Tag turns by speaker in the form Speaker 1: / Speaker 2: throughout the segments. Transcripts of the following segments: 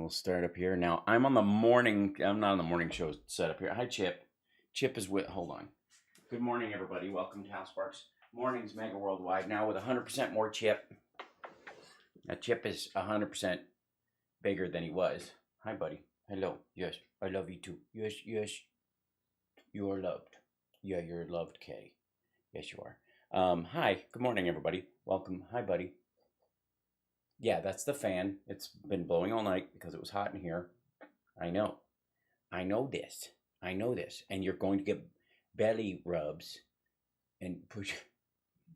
Speaker 1: Start up here. Now, I'm on the morning, I'm not on the morning show set up here. Hi, Chip. Chip is with, hold on. Good morning, everybody. Welcome to HAL SPARKS. Morning's Mega Worldwide, now with 100% more Chip. Now, Chip is 100% bigger than he was. Hi, buddy. Hello. Yes, I love you too. Yes, yes. You are loved. Yeah, you're loved, Kay. Yes, you are. Hi. Good morning, everybody. Welcome. Hi, buddy. Yeah, that's the fan. It's been blowing all night because it was hot in here. I know. I know this. I know this. And you're going to get belly rubs and push.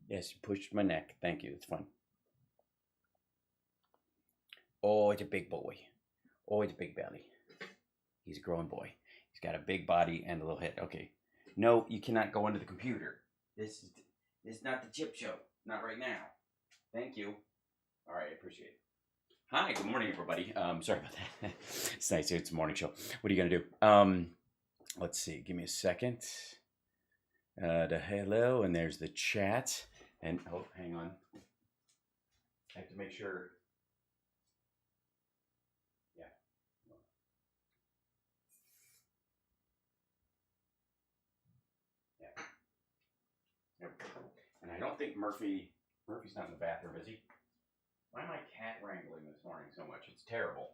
Speaker 1: Yes, push my neck. Thank you. It's fun. Oh, it's a big boy. Oh, it's a big belly. He's a growing boy. He's got a big body and a little head. Okay. No, you cannot go into the computer. This is not the chip show. Not right now. Thank you. All right, I appreciate it. Hi, good morning, everybody. Sorry about that. It's nice. It's a morning show. What are you gonna do? Let's see. Give me a second. The hello, and there's the chat. And oh, hang on. I have to make sure. Yeah. Yeah. There we go. And I don't think Murphy's not in the bathroom, is he? Why am I cat wrangling this morning so much? It's terrible.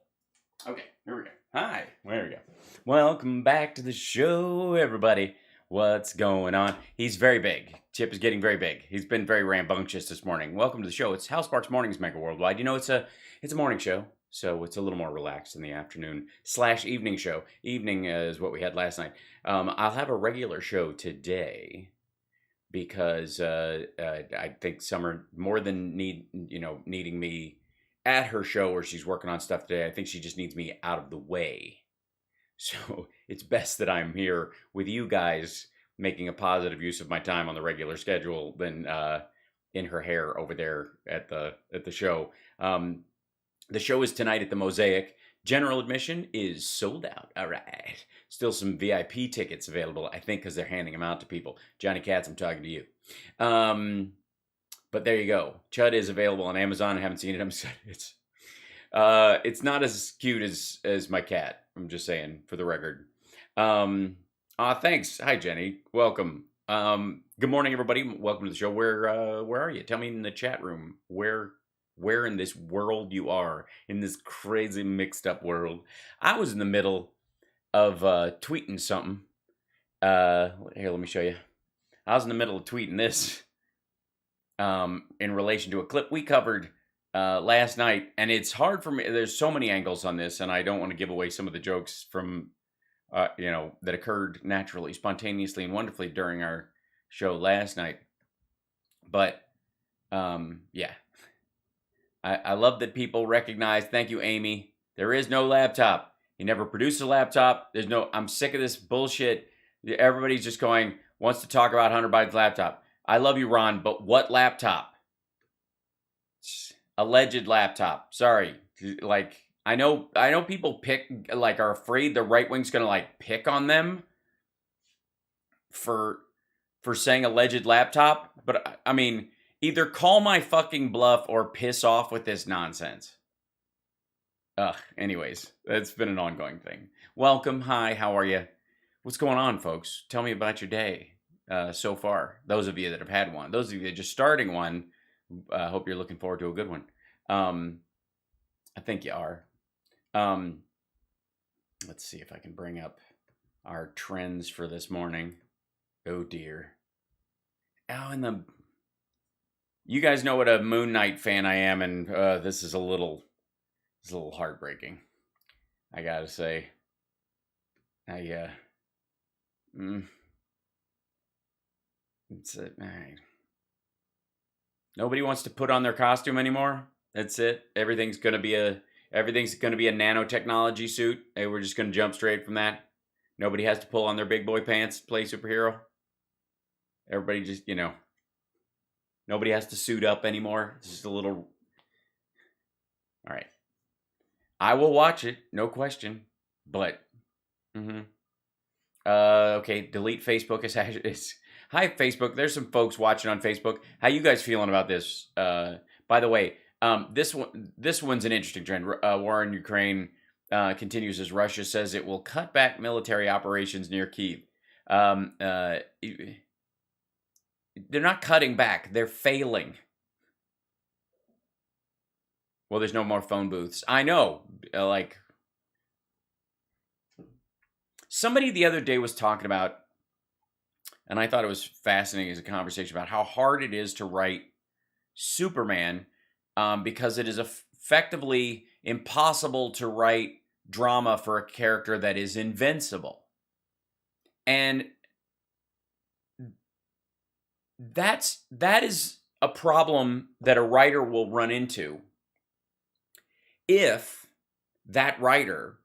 Speaker 1: Okay, here we go. Hi, there we go. Welcome back to the show, everybody. What's going on? He's very big. Chip is getting very big. He's been very rambunctious this morning. Welcome to the show. It's HAL Sparks Mornings Mega Worldwide. You know, it's a morning show, so it's a little more relaxed in the afternoon / evening show. Evening is what we had last night. I'll have a regular show today because I think Summer, more than needing me at her show where she's working on stuff today, I think she just needs me out of the way. So it's best that I'm here with you guys making a positive use of my time on the regular schedule than in her hair over there at the show. The show is tonight at the Mosaic. General admission is sold out. All right. Still some VIP tickets available, I think, because they're handing them out to people. Johnny Katz, I'm talking to you. But there you go. Chud is available on Amazon. I haven't seen it. I'm excited. It's not as cute as my cat. I'm just saying, for the record. Thanks. Hi, Jenny. Welcome. Good morning, everybody. Welcome to the show. Where are you? Tell me in the chat room where in this world you are, in this crazy mixed up world. I was in the middle of tweeting something. Here, let me show you. I was in the middle of tweeting this in relation to a clip we covered last night, and it's hard for me. There's so many angles on this, and I don't want to give away some of the jokes from that occurred naturally, spontaneously, and wonderfully during our show last night. But yeah, I love that people recognize. Thank you, Amy. There is no laptop. He never produced a laptop. I'm sick of this bullshit. Everybody's just wants to talk about Hunter Biden's laptop. I love you, Ron, but what laptop? Alleged laptop. Sorry. I know people are afraid the right wing's gonna pick on them for saying alleged laptop, but I mean, either call my fucking bluff or piss off with this nonsense. Anyways, that's been an ongoing thing. Welcome. Hi, how are you? What's going on, folks? Tell me about your day so far. Those of you that have had one. Those of you that are just starting one, I hope you're looking forward to a good one. I think you are. Let's see if I can bring up our trends for this morning. Oh, dear. Oh, you guys know what a Moon Knight fan I am, and this is a little heartbreaking. I gotta say. It's all right. Nobody wants to put on their costume anymore. That's it. Everything's gonna be a nanotechnology suit. Hey, we're just gonna jump straight from that. Nobody has to pull on their big boy pants to play superhero. Everybody just, nobody has to suit up anymore. It's just a little. All right. I will watch it, no question. But, okay, delete Facebook is hi, Facebook. There's some folks watching on Facebook. How you guys feeling about this? By the way, this one's an interesting trend. War in Ukraine continues as Russia says it will cut back military operations near Kyiv. They're not cutting back. They're failing. Well, there's no more phone booths. I know. Somebody the other day was talking about, and I thought it was fascinating as a conversation about how hard it is to write Superman because it is effectively impossible to write drama for a character that is invincible. And that is a problem that a writer will run into if that writer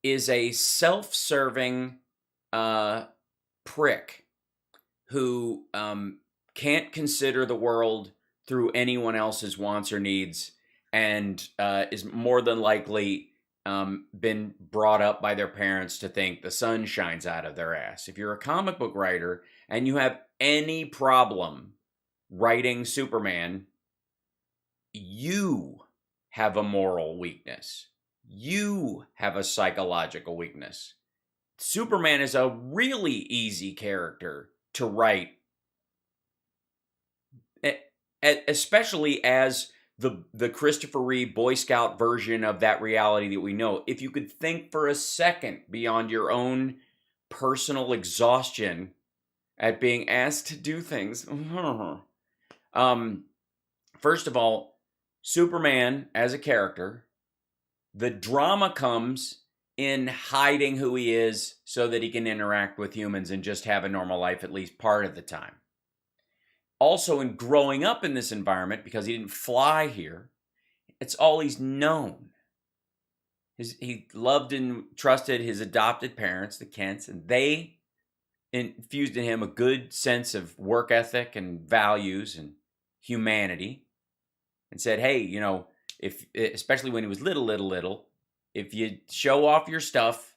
Speaker 1: is a self-serving, prick who can't consider the world through anyone else's wants or needs, and is more than likely been brought up by their parents to think the sun shines out of their ass. If you're a comic book writer and you have any problem writing Superman, you have a moral weakness. You have a psychological weakness. Superman is a really easy character to write, especially as the Christopher Reeve Boy Scout version of that reality that we know. If you could think for a second beyond your own personal exhaustion at being asked to do things. First of all, Superman as a character, the drama comes in hiding who he is so that he can interact with humans and just have a normal life at least part of the time. Also, in growing up in this environment, because he didn't fly here, it's all he's known. He loved and trusted his adopted parents, the Kents, and they infused in him a good sense of work ethic and values and humanity, and said, hey, you know, if, especially when he was little, if you show off your stuff,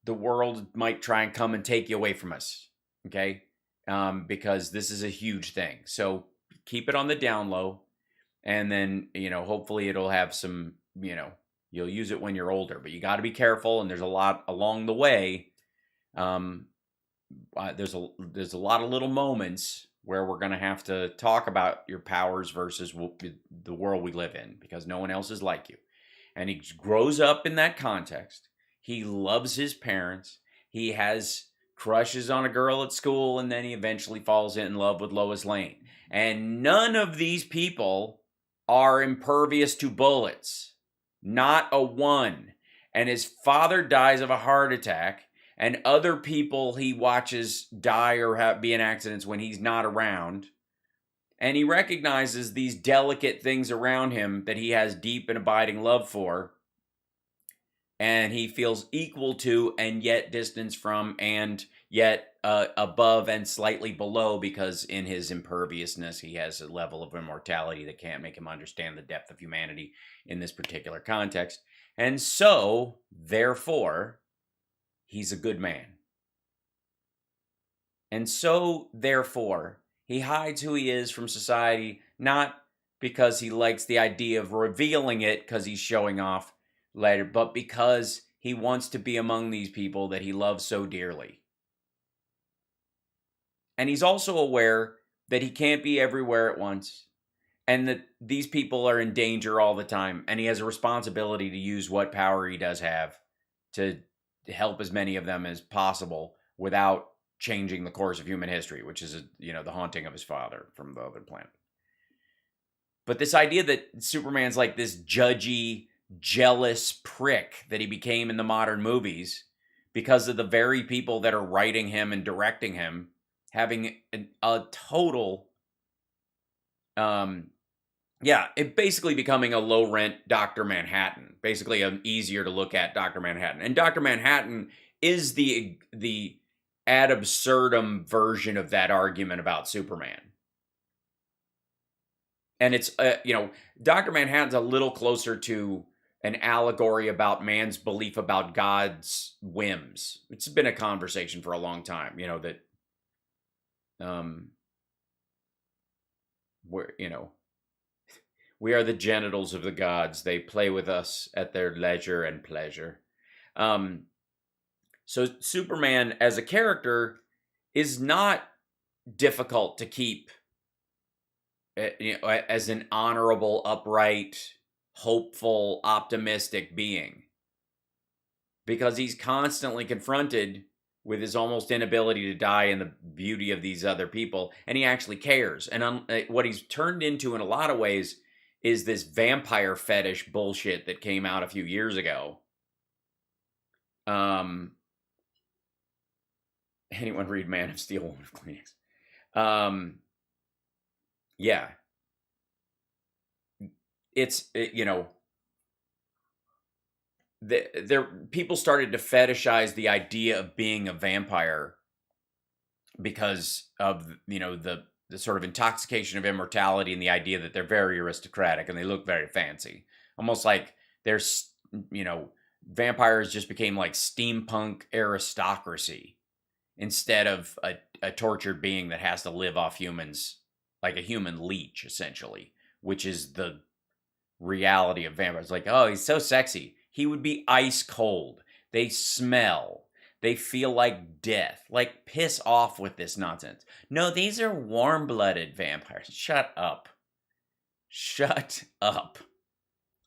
Speaker 1: the world might try and come and take you away from us, okay? Because this is a huge thing. So keep it on the down low, and then, you know, hopefully it'll have some, you know, you'll use it when you're older, but you got to be careful, and there's a lot along the way. There's a lot of little moments where we're going to have to talk about your powers versus the world we live in, because no one else is like you. And he grows up in that context. He loves his parents. He has crushes on a girl at school, and then he eventually falls in love with Lois Lane. And none of these people are impervious to bullets. Not a one. And his father dies of a heart attack, and other people he watches die or be in accidents when he's not around. And he recognizes these delicate things around him that he has deep and abiding love for, and he feels equal to and yet distance from and yet above and slightly below, because in his imperviousness he has a level of immortality that can't make him understand the depth of humanity in this particular context. And so, therefore, he's a good man. And so, therefore, he hides who he is from society, not because he likes the idea of revealing it because he's showing off later, but because he wants to be among these people that he loves so dearly. And he's also aware that he can't be everywhere at once, and that these people are in danger all the time, and he has a responsibility to use what power he does have to help as many of them as possible without changing the course of human history, which is, you know, the haunting of his father from the other planet. But this idea that Superman's like this judgy, jealous prick that he became in the modern movies because of the very people that are writing him and directing him having a total, it basically becoming a low-rent Dr. Manhattan, basically an easier to look at Dr. Manhattan. And Dr. Manhattan is the ad absurdum version of that argument about Superman. And it's, you know, Dr. Manhattan's a little closer to an allegory about man's belief about God's whims. It's been a conversation for a long time, you know, that, we're, you know, we are the genitals of the gods. They play with us at their leisure and pleasure. So Superman as a character is not difficult to keep, you know, as an honorable, upright, hopeful, optimistic being, because he's constantly confronted with his almost inability to die and the beauty of these other people, and he actually cares. And what he's turned into in a lot of ways is this vampire fetish bullshit that came out a few years ago. Anyone read Man of Steel, Woman of Kleenex? Yeah. You know, people started to fetishize the idea of being a vampire because of the sort of intoxication of immortality and the idea that they're very aristocratic and they look very fancy, almost like there's vampires just became like steampunk aristocracy instead of a tortured being that has to live off humans, like a human leech essentially, which is the reality of vampires. Like, oh, he's so sexy. He would be ice cold. They smell. They feel like death. Like, piss off with this nonsense. No, these are warm-blooded vampires. Shut up. Shut up.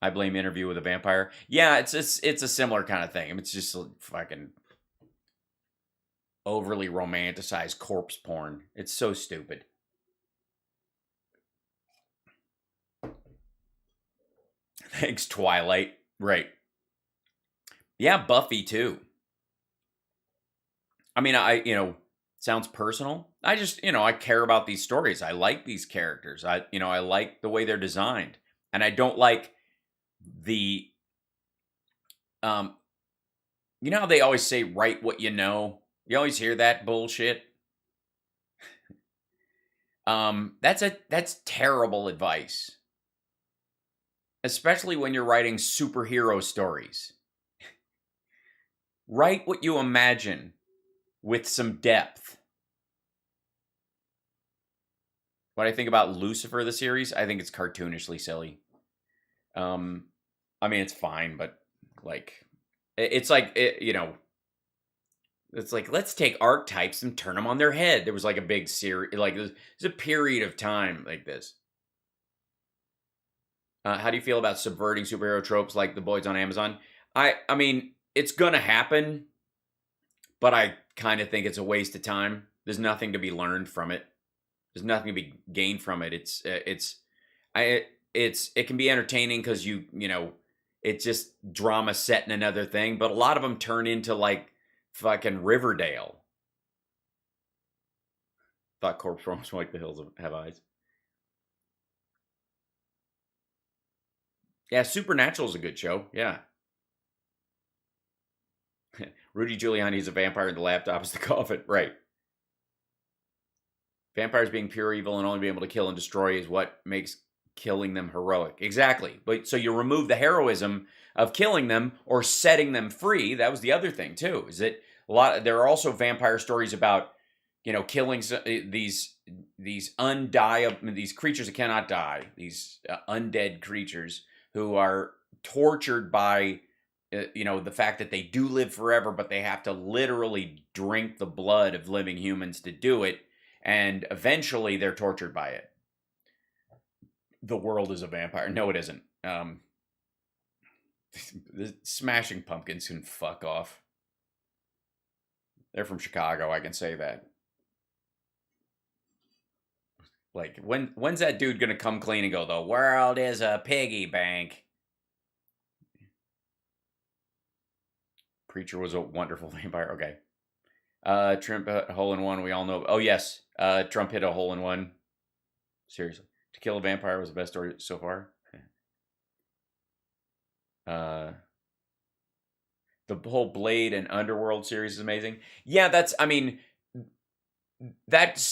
Speaker 1: I blame Interview with a Vampire. Yeah, it's a similar kind of thing. It's just fucking overly romanticized corpse porn. It's so stupid. Thanks, Twilight. Right. Yeah, Buffy too. I mean, sounds personal. I just, I care about these stories. I like these characters. I like the way they're designed. And I don't like the, how they always say, write what you know? You always hear that bullshit. That's terrible advice. Especially when you're writing superhero stories. Write what you imagine with some depth. What I think about Lucifer, the series, I think it's cartoonishly silly. I mean, it's fine, but like, it's like, it's like, let's take archetypes and turn them on their head. There was like a big series, like there's a period of time like this. How do you feel about subverting superhero tropes like the boys on Amazon? I mean, it's gonna happen, but I kind of think it's a waste of time. There's nothing to be learned from it. There's nothing to be gained from it. It can be entertaining because it's just drama set in another thing. But a lot of them turn into like fucking Riverdale. Thought corpse forms like the hills have eyes. Yeah, Supernatural is a good show. Yeah. Rudy Giuliani's a vampire and the laptop is the coffin. Right. Vampires being pure evil and only being able to kill and destroy is what makes killing them heroic. Exactly. But so you remove the heroism of killing them or setting them free. That was the other thing too. Is that there are also vampire stories about killing these creatures that cannot die. These undead creatures who are tortured by the fact that they do live forever, but they have to literally drink the blood of living humans to do it, and eventually they're tortured by it. The world is a vampire. No, it isn't. The Smashing Pumpkins can fuck off. They're from Chicago, I can say that. Like, when's that dude gonna come clean and go, the world is a piggy bank? Preacher was a wonderful vampire. Okay. Trump hit a hole in one. We all know. Oh, yes. Trump hit a hole in one. Seriously. To Kill a Vampire was the best story so far. The whole Blade and Underworld series is amazing. Yeah, that's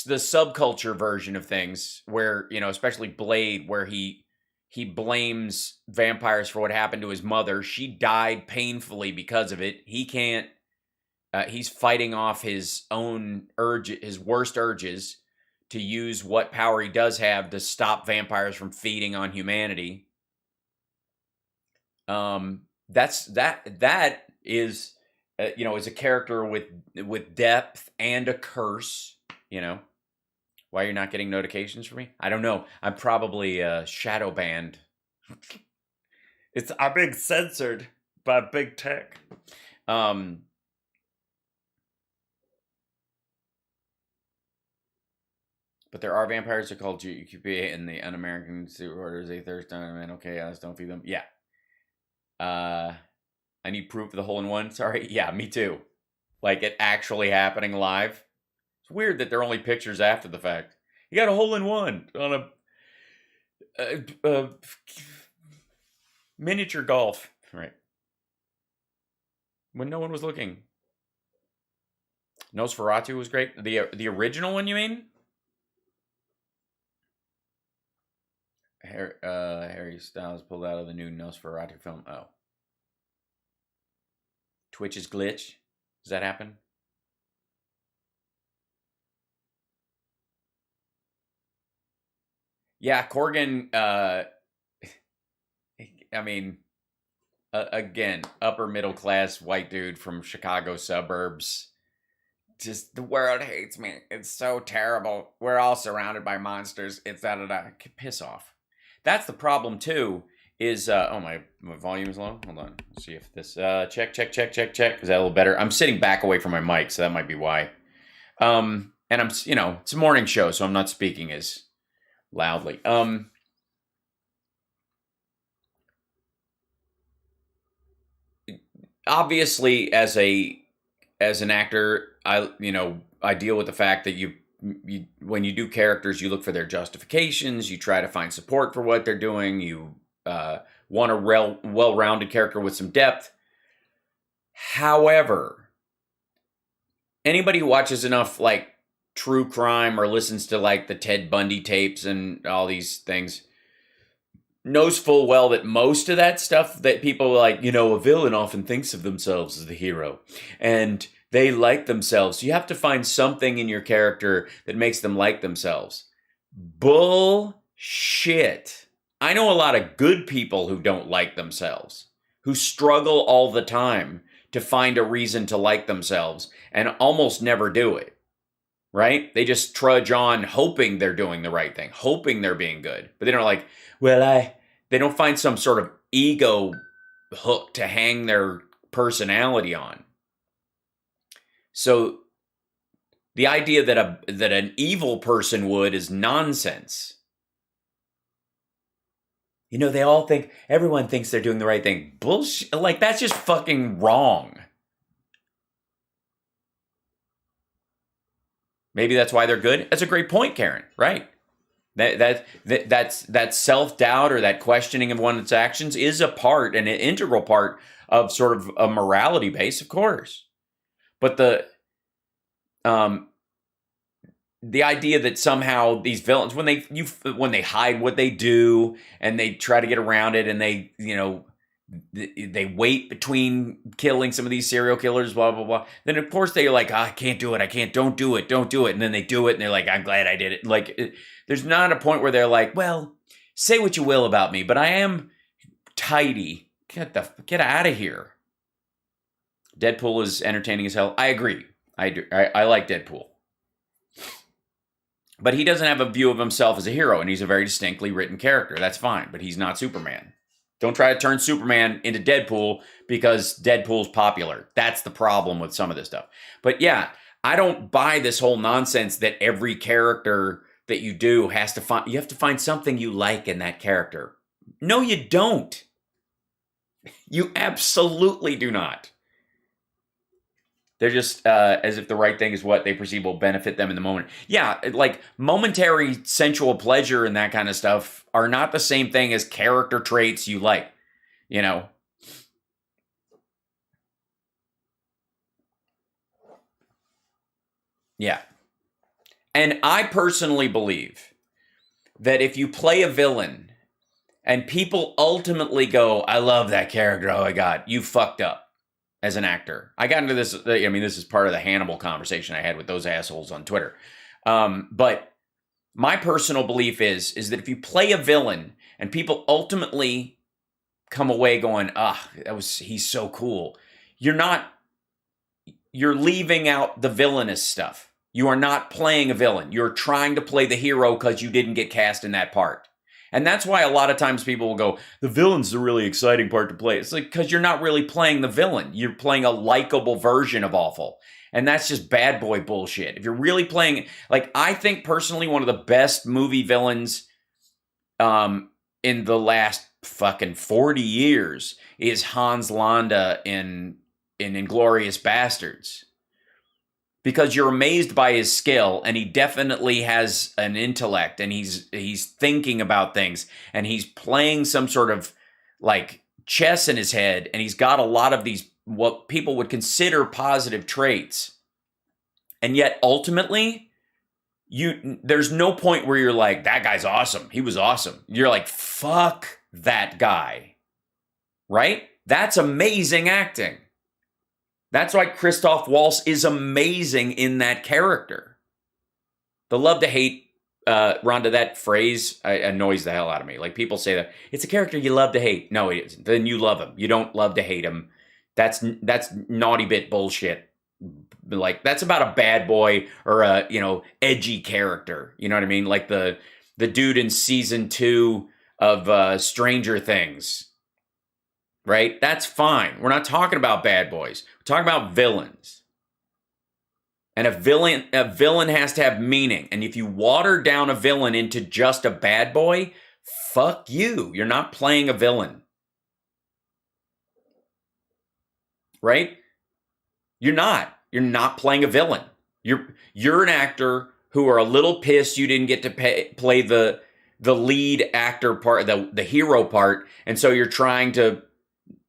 Speaker 1: the subculture version of things where, especially Blade, where he blames vampires for what happened to his mother. She died painfully because of it. He can't, he's fighting off his own his worst urges to use what power he does have to stop vampires from feeding on humanity. That is, is a character with depth and a curse, Why you're not getting notifications from me? I don't know. I'm probably shadow banned. I'm being censored by big tech. But there are vampires that are called GQP and the un-American orders they thirst on, man. Okay, I just don't feed them. Yeah. I need proof of the hole in one. Sorry. Yeah, me too. Like it actually happening live. It's weird that they're only pictures after the fact. You got a hole in one on a miniature golf. Right. when no one was looking. Nosferatu was great. The original one, you mean? Harry Styles pulled out of the new Nosferatu film. Oh. Twitch's glitch. Does that happen? Yeah, Corgan, I mean, again, upper middle class white dude from Chicago suburbs. Just, the world hates me. It's so terrible. We're all surrounded by monsters. It's da-da-da. Piss off. That's the problem, too, is, oh, my volume is low. Hold on. Let's see if this, check. Is that a little better? I'm sitting back away from my mic, so that might be why. And I'm, you know, it's a morning show, so I'm not speaking as loudly. Obviously, as an actor, I deal with the fact that you when you do characters, you look for their justifications. You try to find support for what they're doing. You want a well-rounded character with some depth. However, anybody who watches enough like true crime or listens to like the Ted Bundy tapes and all these things knows full well that most of that stuff that people like, a villain often thinks of themselves as the hero and they like themselves. You have to find something in your character that makes them like themselves. Bullshit. I know a lot of good people who don't like themselves, who struggle all the time to find a reason to like themselves and almost never do it. Right? They just trudge on hoping they're doing the right thing, hoping they're being good. But they don't like, they don't find some sort of ego hook to hang their personality on. So the idea that an evil person would is nonsense. Everyone thinks they're doing the right thing. Bullshit. Like, that's just fucking wrong. Maybe that's why they're good. That's a great point, Karen. Right? That self-doubt or that questioning of one's actions is a part, an integral part of sort of a morality base, of course. But the idea that somehow these villains, when they hide what they do and they try to get around it, and they wait between killing some of these serial killers, blah, blah, blah. Then, of course, they're like, I can't do it. Don't do it. And then they do it, and they're like, I'm glad I did it. Like, there's not a point where they're like, well, say what you will about me, but I am tidy. Get out of here. Deadpool is entertaining as hell. I agree. I like Deadpool. But he doesn't have a view of himself as a hero, and he's a very distinctly written character. That's fine, but he's not Superman. Don't try to turn Superman into Deadpool because Deadpool's popular. That's the problem with some of this stuff. But yeah, I don't buy this whole nonsense that every character that you do you have to find something you like in that character. No, you don't. You absolutely do not. They're just as if the right thing is what they perceive will benefit them in the moment. Yeah, like momentary sensual pleasure and that kind of stuff are not the same thing as character traits you like, Yeah. And I personally believe that if you play a villain and people ultimately go, I love that character, oh my God, you fucked up. As an actor, I got into this. This is part of the Hannibal conversation I had with those assholes on Twitter. But my personal belief is that if you play a villain and people ultimately come away going, he's so cool, you're leaving out the villainous stuff. You are not playing a villain. You're trying to play the hero because you didn't get cast in that part. And that's why a lot of times people will go, the villain's the really exciting part to play. It's like, because you're not really playing the villain. You're playing a likable version of awful. And that's just bad boy bullshit. If you're really playing, like, I think personally one of the best movie villains in the last fucking 40 years is Hans Landa in Inglourious Bastards. Because you're amazed by his skill, and he definitely has an intellect, and he's thinking about things, and he's playing some sort of like chess in his head, and he's got a lot of these what people would consider positive traits. And yet ultimately, there's no point where you're like, that guy's awesome. He was awesome. You're like, fuck that guy. Right? That's amazing acting. That's why Christoph Waltz is amazing in that character. The love to hate, Rhonda, that phrase annoys the hell out of me. Like, people say that it's a character you love to hate. No, it isn't. Then you love him. You don't love to hate him. That's naughty bit bullshit. Like, that's about a bad boy or a, edgy character. You know what I mean? Like the dude in season 2 of Stranger Things. Right? That's fine. We're not talking about bad boys. We're talking about villains. And a villain has to have meaning. And if you water down a villain into just a bad boy, fuck you. You're not playing a villain. Right? You're not. You're not playing a villain. You're an actor who are a little pissed you didn't get to play the lead actor part, the hero part, and so you're trying to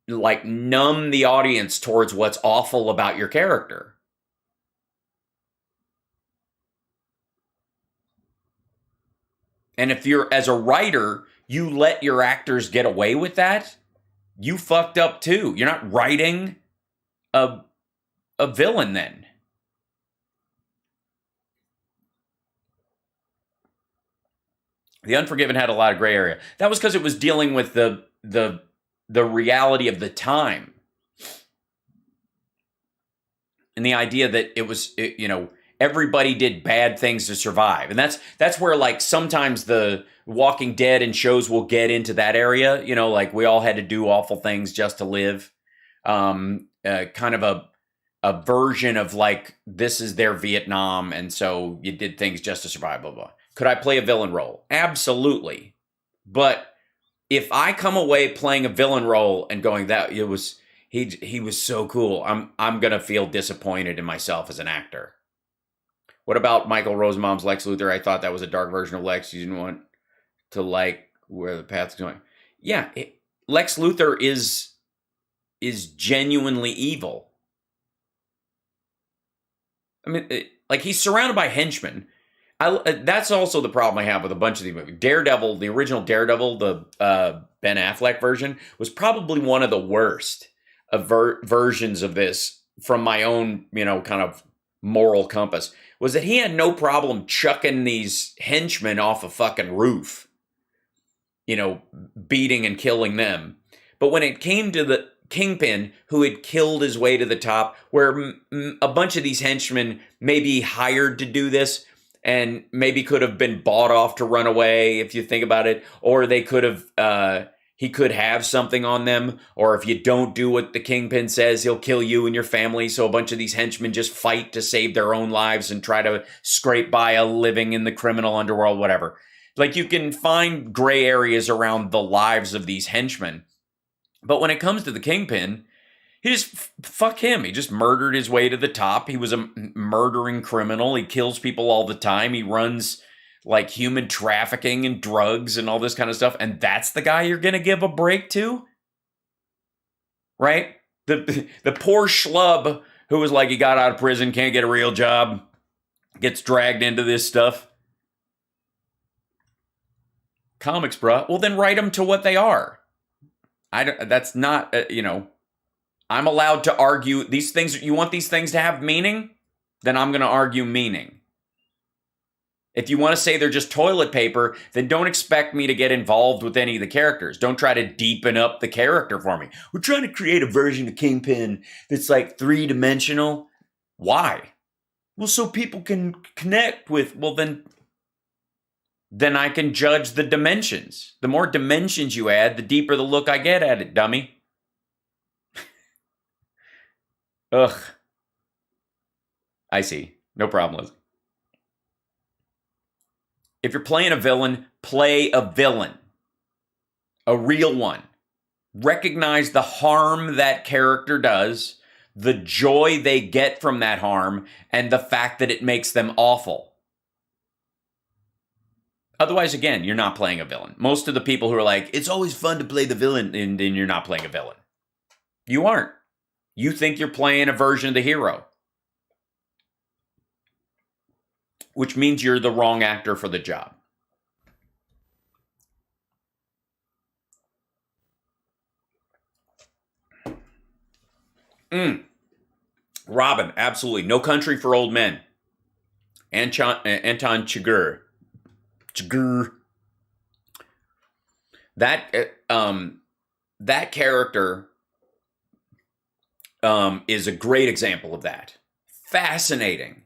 Speaker 1: like numb the audience towards what's awful about your character. And if you're, as a writer, you let your actors get away with that, you fucked up too. You're not writing a villain then. The Unforgiven had a lot of gray area. That was because it was dealing with the reality of the time. And the idea that it was, everybody did bad things to survive. And that's where, like, sometimes the Walking Dead and shows will get into that area. Like, we all had to do awful things just to live. Kind of a version of, like, this is their Vietnam, and so you did things just to survive, blah, blah. Could I play a villain role? Absolutely. But if I come away playing a villain role and going, that it was he was so cool, I'm gonna feel disappointed in myself as an actor. What about Michael Rosenbaum's Lex Luthor? I thought that was a dark version of Lex. You didn't want to like where the path's going. Yeah, Lex Luthor is genuinely evil. I mean, like, he's surrounded by henchmen. That's also the problem I have with a bunch of these movies. Daredevil, the original Daredevil, the Ben Affleck version, was probably one of the worst versions of this from my own, kind of moral compass, was that he had no problem chucking these henchmen off a fucking roof, beating and killing them. But when it came to the Kingpin, who had killed his way to the top, where a bunch of these henchmen may be hired to do this, and maybe could have been bought off to run away, if you think about it. Or they could have, he could have something on them. Or if you don't do what the Kingpin says, he'll kill you and your family. So a bunch of these henchmen just fight to save their own lives and try to scrape by a living in the criminal underworld, whatever. Like, you can find gray areas around the lives of these henchmen. But when it comes to the Kingpin, he just, fuck him. He just murdered his way to the top. He was a murdering criminal. He kills people all the time. He runs, like, human trafficking and drugs and all this kind of stuff. And that's the guy you're going to give a break to? Right? The poor schlub who was like, he got out of prison, can't get a real job, gets dragged into this stuff. Comics, bruh. Well, then write them to what they are. That's not, I'm allowed to argue these things. You want these things to have meaning? Then I'm going to argue meaning. If you want to say they're just toilet paper, then don't expect me to get involved with any of the characters. Don't try to deepen up the character for me. We're trying to create a version of Kingpin that's like 3-dimensional. Why? Well, so people can connect with, well, then I can judge the dimensions. The more dimensions you add, the deeper the look I get at it, dummy. Ugh. I see. No problem, Liz. If you're playing a villain, play a villain. A real one. Recognize the harm that character does, the joy they get from that harm, and the fact that it makes them awful. Otherwise, again, you're not playing a villain. Most of the people who are like, it's always fun to play the villain, and then you're not playing a villain. You aren't. You think you're playing a version of the hero, which means you're the wrong actor for the job. Robin, absolutely. No Country for Old Men. Anton Chigurh. That character is a great example of that. Fascinating.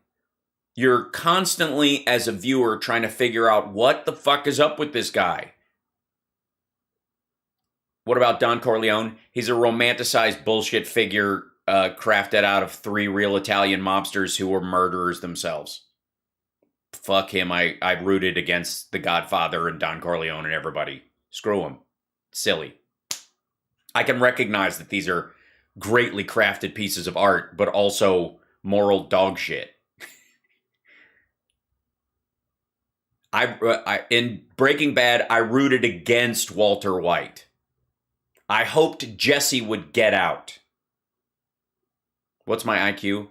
Speaker 1: You're constantly, as a viewer, trying to figure out what the fuck is up with this guy. What about Don Corleone? He's a romanticized bullshit figure crafted out of 3 real Italian mobsters who were murderers themselves. Fuck him. I rooted against the Godfather and Don Corleone and everybody. Screw him. Silly. I can recognize that these are greatly crafted pieces of art, but also moral dog shit. In Breaking Bad, I rooted against Walter White. I hoped Jesse would get out. What's my IQ?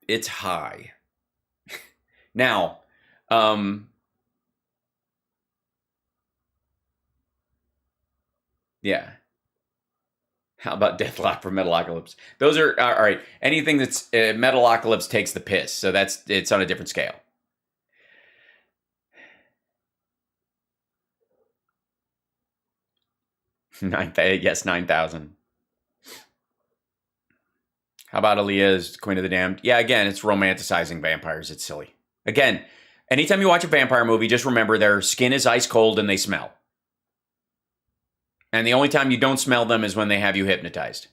Speaker 1: It's high. Now, yeah. How about Deathlock for Metalocalypse? Those are, all right. Anything that's, Metalocalypse takes the piss. So it's on a different scale. Yes, 9,000. How about Aaliyah's Queen of the Damned? Yeah, again, it's romanticizing vampires. It's silly. Again, anytime you watch a vampire movie, just remember their skin is ice cold and they smell. And the only time you don't smell them is when they have you hypnotized.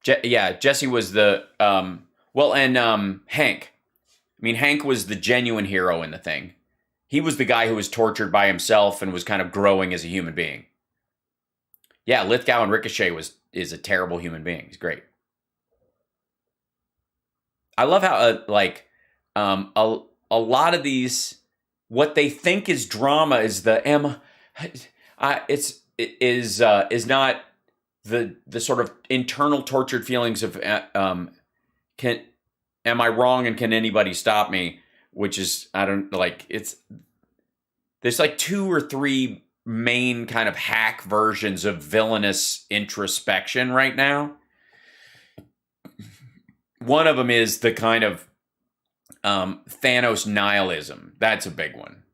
Speaker 1: Jesse was the, Hank. I mean, Hank was the genuine hero in the thing. He was the guy who was tortured by himself and was kind of growing as a human being. Yeah, Lithgow and Ricochet is a terrible human being. He's great. I love how, a lot of these, what they think is drama is is not the sort of internal tortured feelings of am I wrong and can anybody stop me? Which is, there's like 2 or 3 main kind of hack versions of villainous introspection right now. One of them is the kind of Thanos nihilism. That's a big one.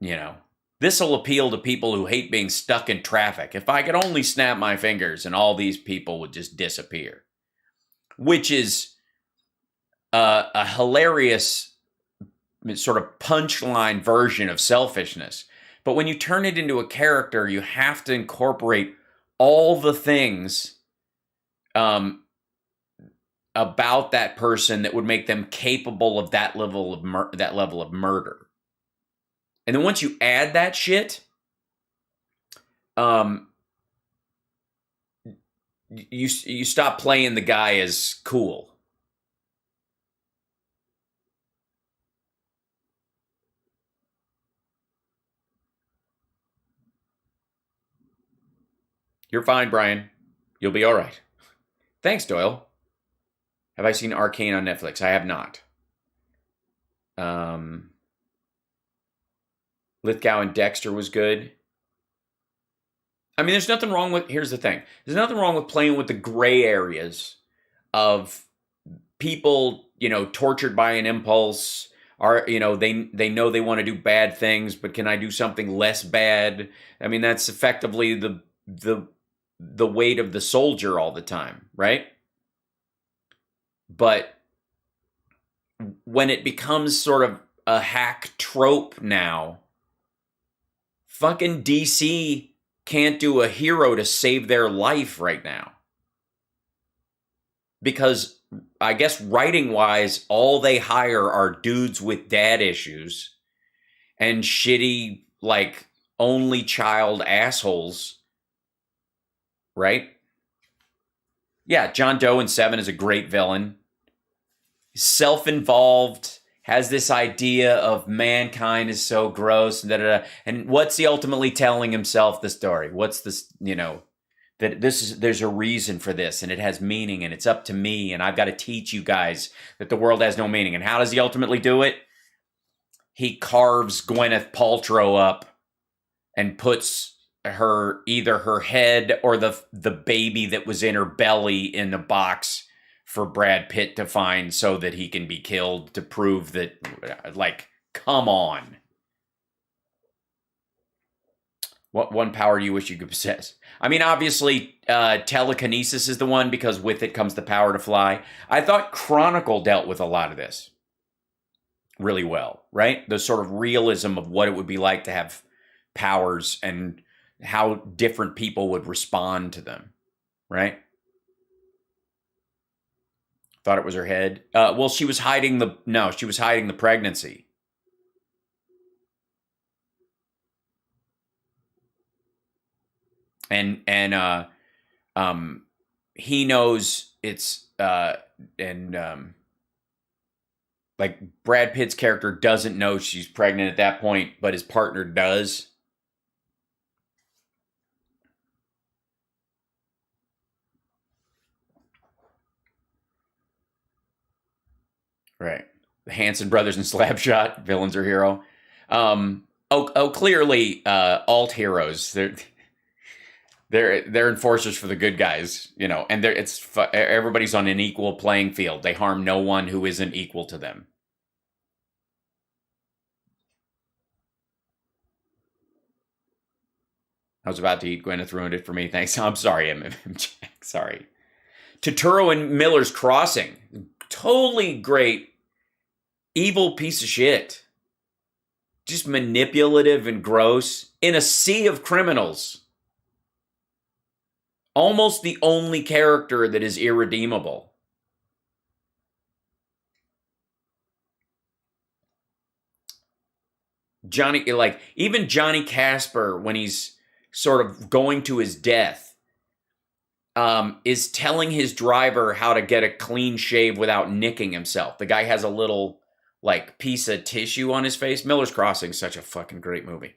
Speaker 1: You know, this will appeal to people who hate being stuck in traffic. If I could only snap my fingers and all these people would just disappear. Which is a hilarious sort of punchline version of selfishness. But when you turn it into a character, you have to incorporate all the things about that person that would make them capable of that level of murder. And then once you add that shit, you stop playing the guy as cool. You're fine, Brian. You'll be all right. Thanks, Doyle. Have I seen Arcane on Netflix? I have not. Lithgow and Dexter was good. I mean, there's nothing wrong with, here's the thing. There's nothing wrong with playing with the gray areas of people, tortured by an impulse, or, they know they want to do bad things, but can I do something less bad? I mean, that's effectively the weight of the soldier all the time, right? But when it becomes sort of a hack trope now, fucking DC can't do a hero to save their life right now. Because I guess writing-wise, all they hire are dudes with dad issues and shitty, only child assholes. Right? Yeah, John Doe in Seven is a great villain. Self-involved, has this idea of mankind is so gross, and what's he ultimately telling himself the story? What's this, that there's a reason for this, and it has meaning, and it's up to me, and I've got to teach you guys that the world has no meaning. And how does he ultimately do it? He carves Gwyneth Paltrow up and puts either her head or the baby that was in her belly in a box for Brad Pitt to find so that he can be killed, to prove that, like, come on. What one power do you wish you could possess? I mean, obviously, telekinesis is the one, because with it comes the power to fly. I thought Chronicle dealt with a lot of this really well, right? The sort of realism of what it would be like to have powers and how different people would respond to them, right? Thought it was her head. Well, she was hiding the pregnancy. And he knows it's like Brad Pitt's character doesn't know she's pregnant at that point, but his partner does. Right. The Hanson brothers and Slapshot, villains or hero. Clearly, alt heroes. They're enforcers for the good guys, and everybody's on an equal playing field. They harm no one who isn't equal to them. I was about to eat. Gwyneth ruined it for me. Thanks. I'm sorry, Jack. Sorry. Turturro and Miller's Crossing. Totally great. Evil piece of shit. Just manipulative and gross. In a sea of criminals. Almost the only character that is irredeemable. Even Johnny Casper, when he's sort of going to his death, is telling his driver how to get a clean shave without nicking himself. The guy has a little, piece of tissue on his face. Miller's Crossing is such a fucking great movie.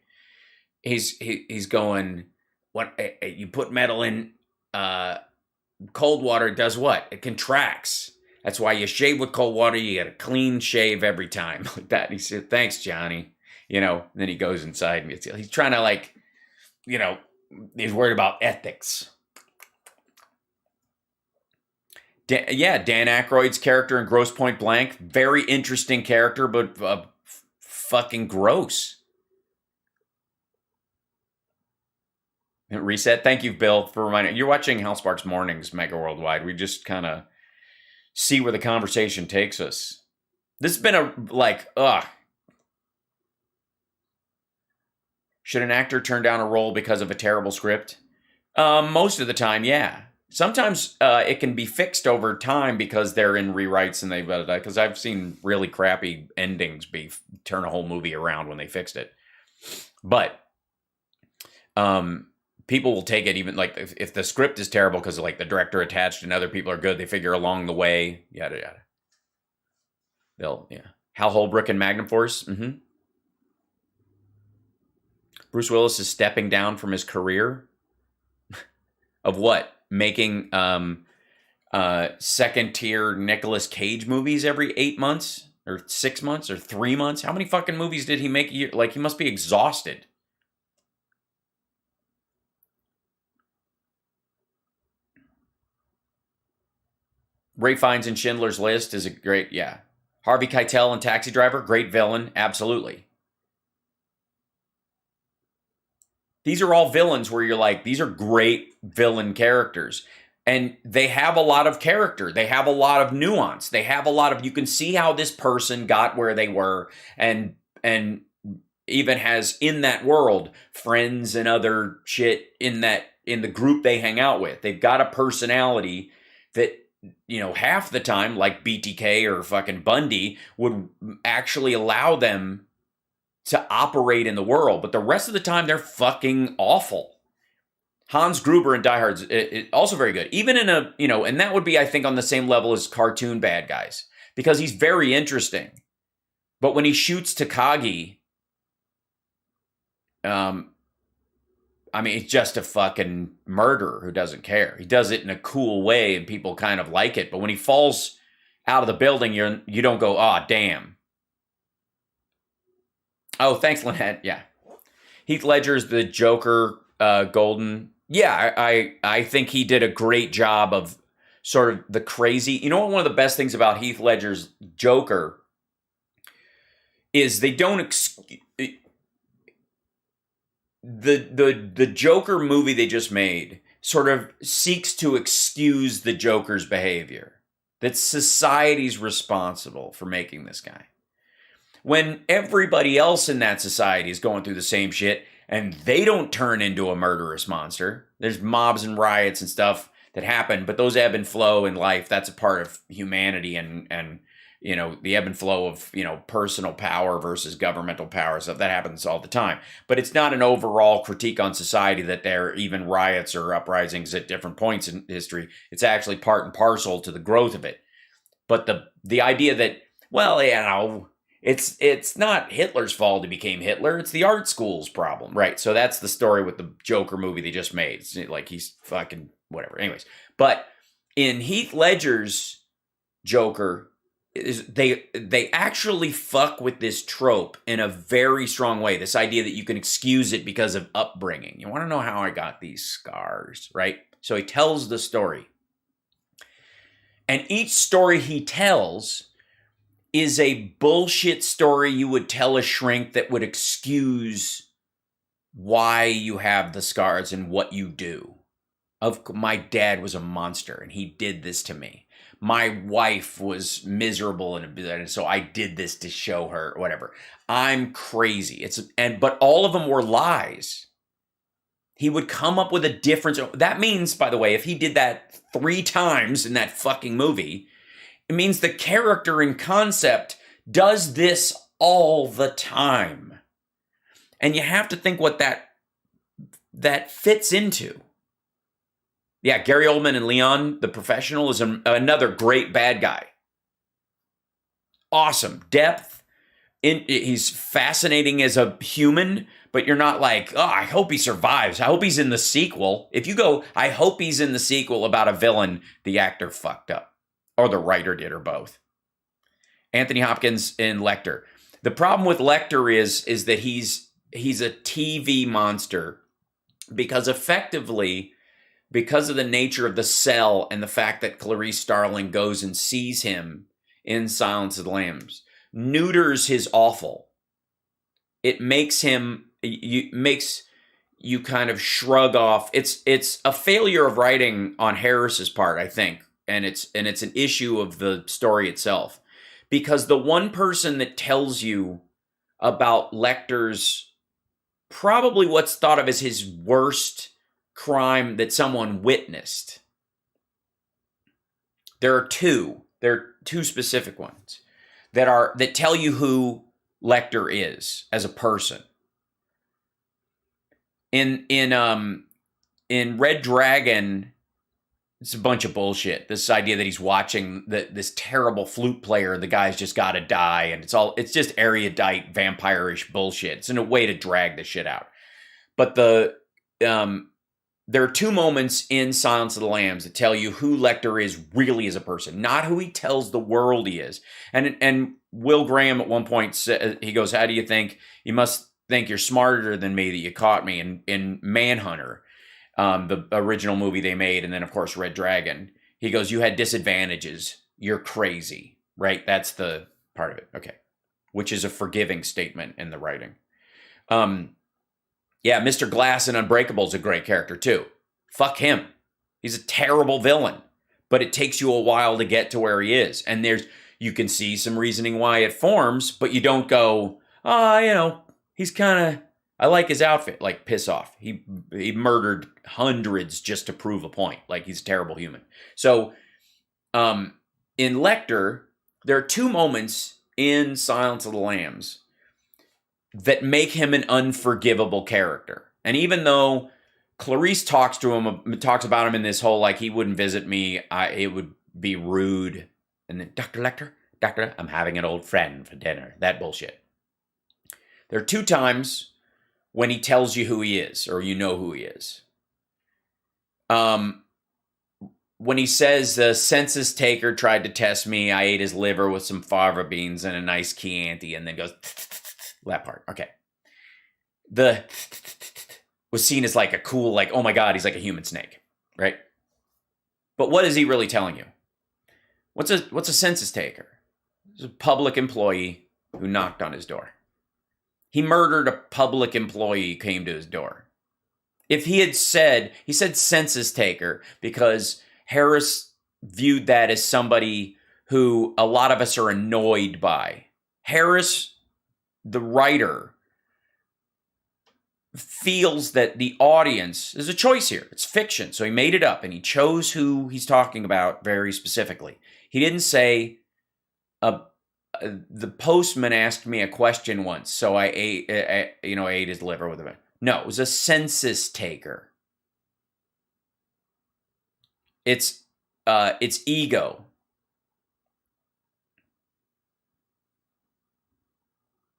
Speaker 1: He's going, what, you put metal in cold water, it does what? It contracts. That's why you shave with cold water. You get a clean shave every time. Like that. And he said, thanks, Johnny. And then he goes inside. And he's trying to, he's worried about ethics. Dan Aykroyd's character in Grosse Pointe Blank, very interesting character, but fucking gross. Reset. Thank you, Bill, for reminding. You're watching HAL Sparks Mornings, Mega Worldwide. We just kind of see where the conversation takes us. This has been Should an actor turn down a role because of a terrible script? Most of the time, yeah. Sometimes it can be fixed over time because they're in rewrites and because I've seen really crappy endings turn a whole movie around when they fixed it. But people will take it even if the script is terrible because the director attached and other people are good, they figure along the way, yada yada. Hal Holbrook and Magnum Force. Mm-hmm. Bruce Willis is stepping down from his career. Of what? Making second tier Nicolas Cage movies every 8 months or 6 months or 3 months. How many fucking movies did he make a year? He must be exhausted. Ray Fiennes in Schindler's List is a great, yeah. Harvey Keitel in Taxi Driver, great villain, absolutely. These are all villains where you're these are great villain characters. And they have a lot of character. They have a lot of nuance. They have a lot of, you can see how this person got where they were and even has in that world friends and other shit in the group they hang out with. They've got a personality that, half the time, like BTK or fucking Bundy, would actually allow them to operate in the world, but the rest of the time they're fucking awful. Hans Gruber in Die Hard's also very good. Even in and that would be, I think, on the same level as cartoon bad guys, because he's very interesting. But when he shoots Takagi, I mean, it's just a fucking murderer who doesn't care. He does it in a cool way and people kind of like it. But when he falls out of the building, you don't go, "Ah, damn." Oh, thanks, Lynette. Yeah. Heath Ledger's the Joker, Golden. Yeah, I think he did a great job of sort of the crazy. You know what? One of the best things about Heath Ledger's Joker is they don't the Joker movie they just made sort of seeks to excuse the Joker's behavior. That society's responsible for making this guy. When everybody else in that society is going through the same shit and they don't turn into a murderous monster. There's mobs and riots and stuff that happen, but those ebb and flow in life. That's a part of humanity and you know, the ebb and flow of, you know, personal power versus governmental power stuff. That happens all the time. But it's not an overall critique on society that there are even riots or uprisings at different points in history. It's actually part and parcel to the growth of it. But the idea that, well, you know, it's not Hitler's fault he became Hitler. It's the art school's problem. Right. So that's the story with the Joker movie they just made. It's like he's fucking whatever. Anyways. But in Heath Ledger's Joker, they actually fuck with this trope in a very strong way. This idea that you can excuse it because of upbringing. You want to know how I got these scars, right? So he tells the story. And each story he tells is a bullshit story you would tell a shrink that would excuse why you have the scars and what you do. My dad was a monster and he did this to me. My wife was miserable and so I did this to show her, whatever. I'm crazy. But all of them were lies. He would come up with a difference. That means, by the way, if he did that 3 times in that fucking movie, it means the character in concept does this all the time. And you have to think what that fits into. Yeah, Gary Oldman and Leon, the Professional, is another great bad guy. Awesome. Depth. He's fascinating as a human, but you're not like, oh, I hope he survives. I hope he's in the sequel. If you go, I hope he's in the sequel about a villain, the actor fucked up. Or the writer did, or both. Anthony Hopkins in Lecter. The problem with Lecter is that he's a TV monster because effectively, because of the nature of the cell and the fact that Clarice Starling goes and sees him in Silence of the Lambs, neuters his awful. It makes you kind of shrug off. It's a failure of writing on Harris's part, I think, and it's an issue of the story itself, because the one person that tells you about Lecter's probably what's thought of as his worst crime that someone witnessed. There are two specific ones that tell you who Lecter is as a person. In Red Dragon, it's a bunch of bullshit. This idea that he's watching this terrible flute player, the guy's just got to die, and it's just erudite vampire-ish bullshit. It's in a way to drag the shit out. But there are 2 moments in Silence of the Lambs that tell you who Lecter is really as a person, not who he tells the world he is. And Will Graham at one point said, he goes, "How do you think? You must think you're smarter than me that you caught me in Manhunter." The original movie they made, and then, of course, Red Dragon. He goes, "You had disadvantages. You're crazy." Right? That's the part of it. Okay. Which is a forgiving statement in the writing. Yeah, Mr. Glass in Unbreakable is a great character, too. Fuck him. He's a terrible villain. But it takes you a while to get to where he is. And you can see some reasoning why it forms, but you don't go, he's kind of... I like his outfit. Like, piss off. He murdered hundreds just to prove a point. Like, he's a terrible human. So, in Lecter, there are 2 moments in Silence of the Lambs that make him an unforgivable character. And even though Clarice talks about him in this whole, like, he wouldn't visit me, it would be rude. And then, Dr. Lecter, Doctor, I'm having an old friend for dinner. That bullshit. There are 2 times when he tells you who he is, or you know who he is. When he says the census taker tried to test me, I ate his liver with some fava beans and a nice Chianti, and then goes, that part. Okay. The was seen as like a cool, like, oh my God, he's like a human snake, right? But what is he really telling you? What's a census taker? It's a public employee who knocked on his door. He murdered a public employee who came to his door. If he said census taker because Harris viewed that as somebody who a lot of us are annoyed by. Harris, the writer, feels that the audience, there's a choice here. It's fiction. So he made it up and he chose who he's talking about very specifically. He didn't say, the postman asked me a question once, so I ate his liver with him. No, it was a census taker. It's ego.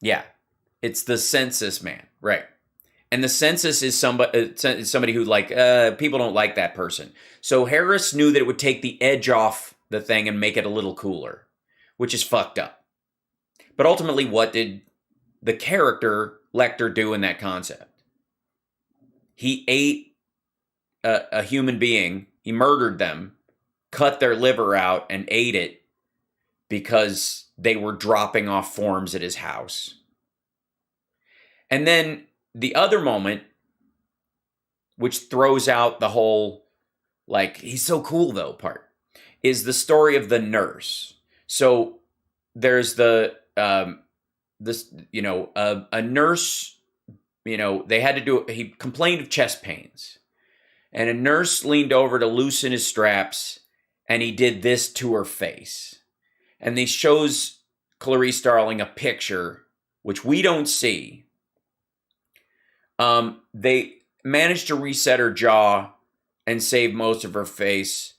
Speaker 1: Yeah, it's the census man, right? And the census is somebody who people don't like that person. So Harris knew that it would take the edge off the thing and make it a little cooler, which is fucked up. But ultimately, what did the character Lecter do in that concept? He ate a human being, he murdered them, cut their liver out, and ate it because they were dropping off forms at his house. And then the other moment, which throws out the whole, like, he's so cool though part, is the story of the nurse. So there's a nurse, he complained of chest pains. And a nurse leaned over to loosen his straps, and he did this to her face. And he shows Clarice Starling a picture, which we don't see. They managed to reset her jaw and save most of her face,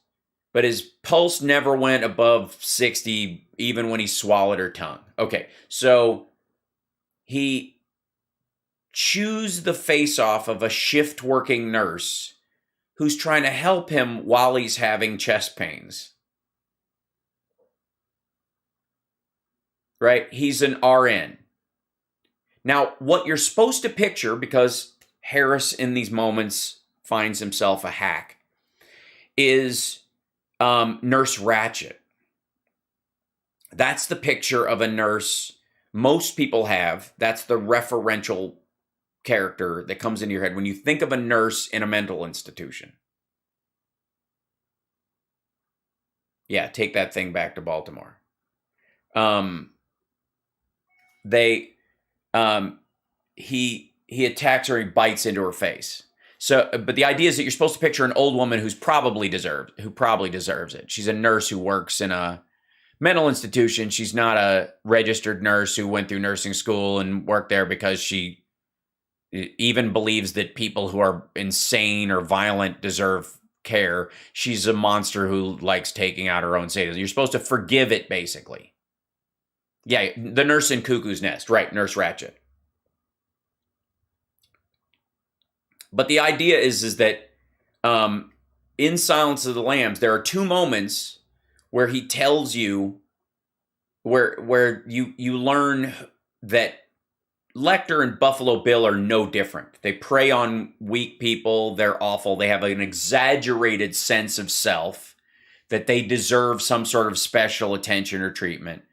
Speaker 1: but his pulse never went above 60, even when he swallowed her tongue. Okay, so he chews the face off of a shift-working nurse who's trying to help him while he's having chest pains. Right? He's an RN. Now, what you're supposed to picture, because Harris in these moments finds himself a hack, is Nurse Ratched. That's the picture of a nurse most people have. That's the referential character that comes into your head when you think of a nurse in a mental institution. Yeah, take that thing back to Baltimore. He attacks her, he bites into her face. So, but the idea is that you're supposed to picture an old woman who probably deserves it. She's a nurse who works in a mental institution. She's not a registered nurse who went through nursing school and worked there because she even believes that people who are insane or violent deserve care. She's a monster who likes taking out her own sadism. You're supposed to forgive it, basically. Yeah, the nurse in Cuckoo's Nest, right, Nurse Ratched. But the idea is that in Silence of the Lambs, there are 2 moments where he tells you, where you learn that Lecter and Buffalo Bill are no different. They prey on weak people. They're awful. They have an exaggerated sense of self, that they deserve some sort of special attention or treatment.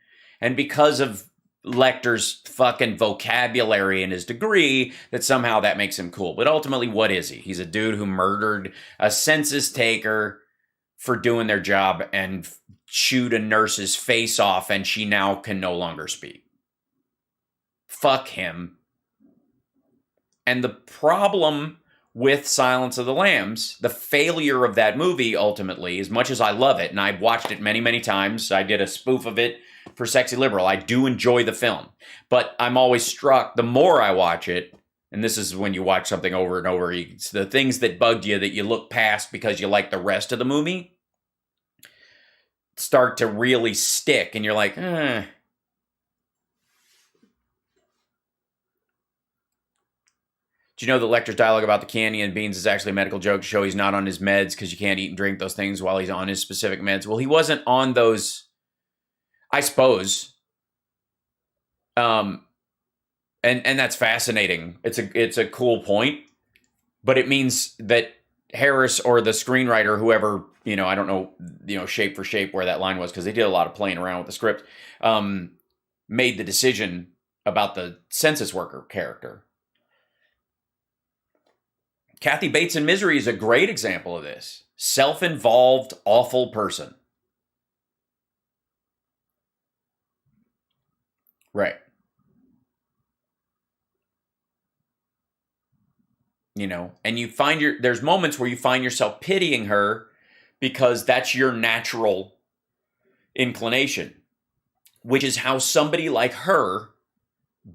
Speaker 1: And because of Lecter's fucking vocabulary and his degree, that somehow that makes him cool. But ultimately, what is he? He's a dude who murdered a census taker for doing their job and chewed a nurse's face off, and she now can no longer speak. Fuck him. And the problem with Silence of the Lambs, the failure of that movie ultimately, as much as I love it, and I've watched it many, many times, I did a spoof of it for Sexy Liberal. I do enjoy the film, but I'm always struck, the more I watch it, and this is when you watch something over and over, it's the things that bugged you that you look past because you like the rest of the movie. start to really stick, and you're like, eh. Do you know that Lecter's dialogue about the candy and beans is actually a medical joke to show he's not on his meds because you can't eat and drink those things while he's on his specific meds? Well, he wasn't on those, I suppose. And that's fascinating. It's a cool point, but it means that Harris or the screenwriter, whoever, I don't know, shape for shape where that line was, because they did a lot of playing around with the script, made the decision about the census worker character. Kathy Bates in Misery is a great example of this. Self-involved, awful person. Right. And you find there's moments where you find yourself pitying her because that's your natural inclination, which is how somebody like her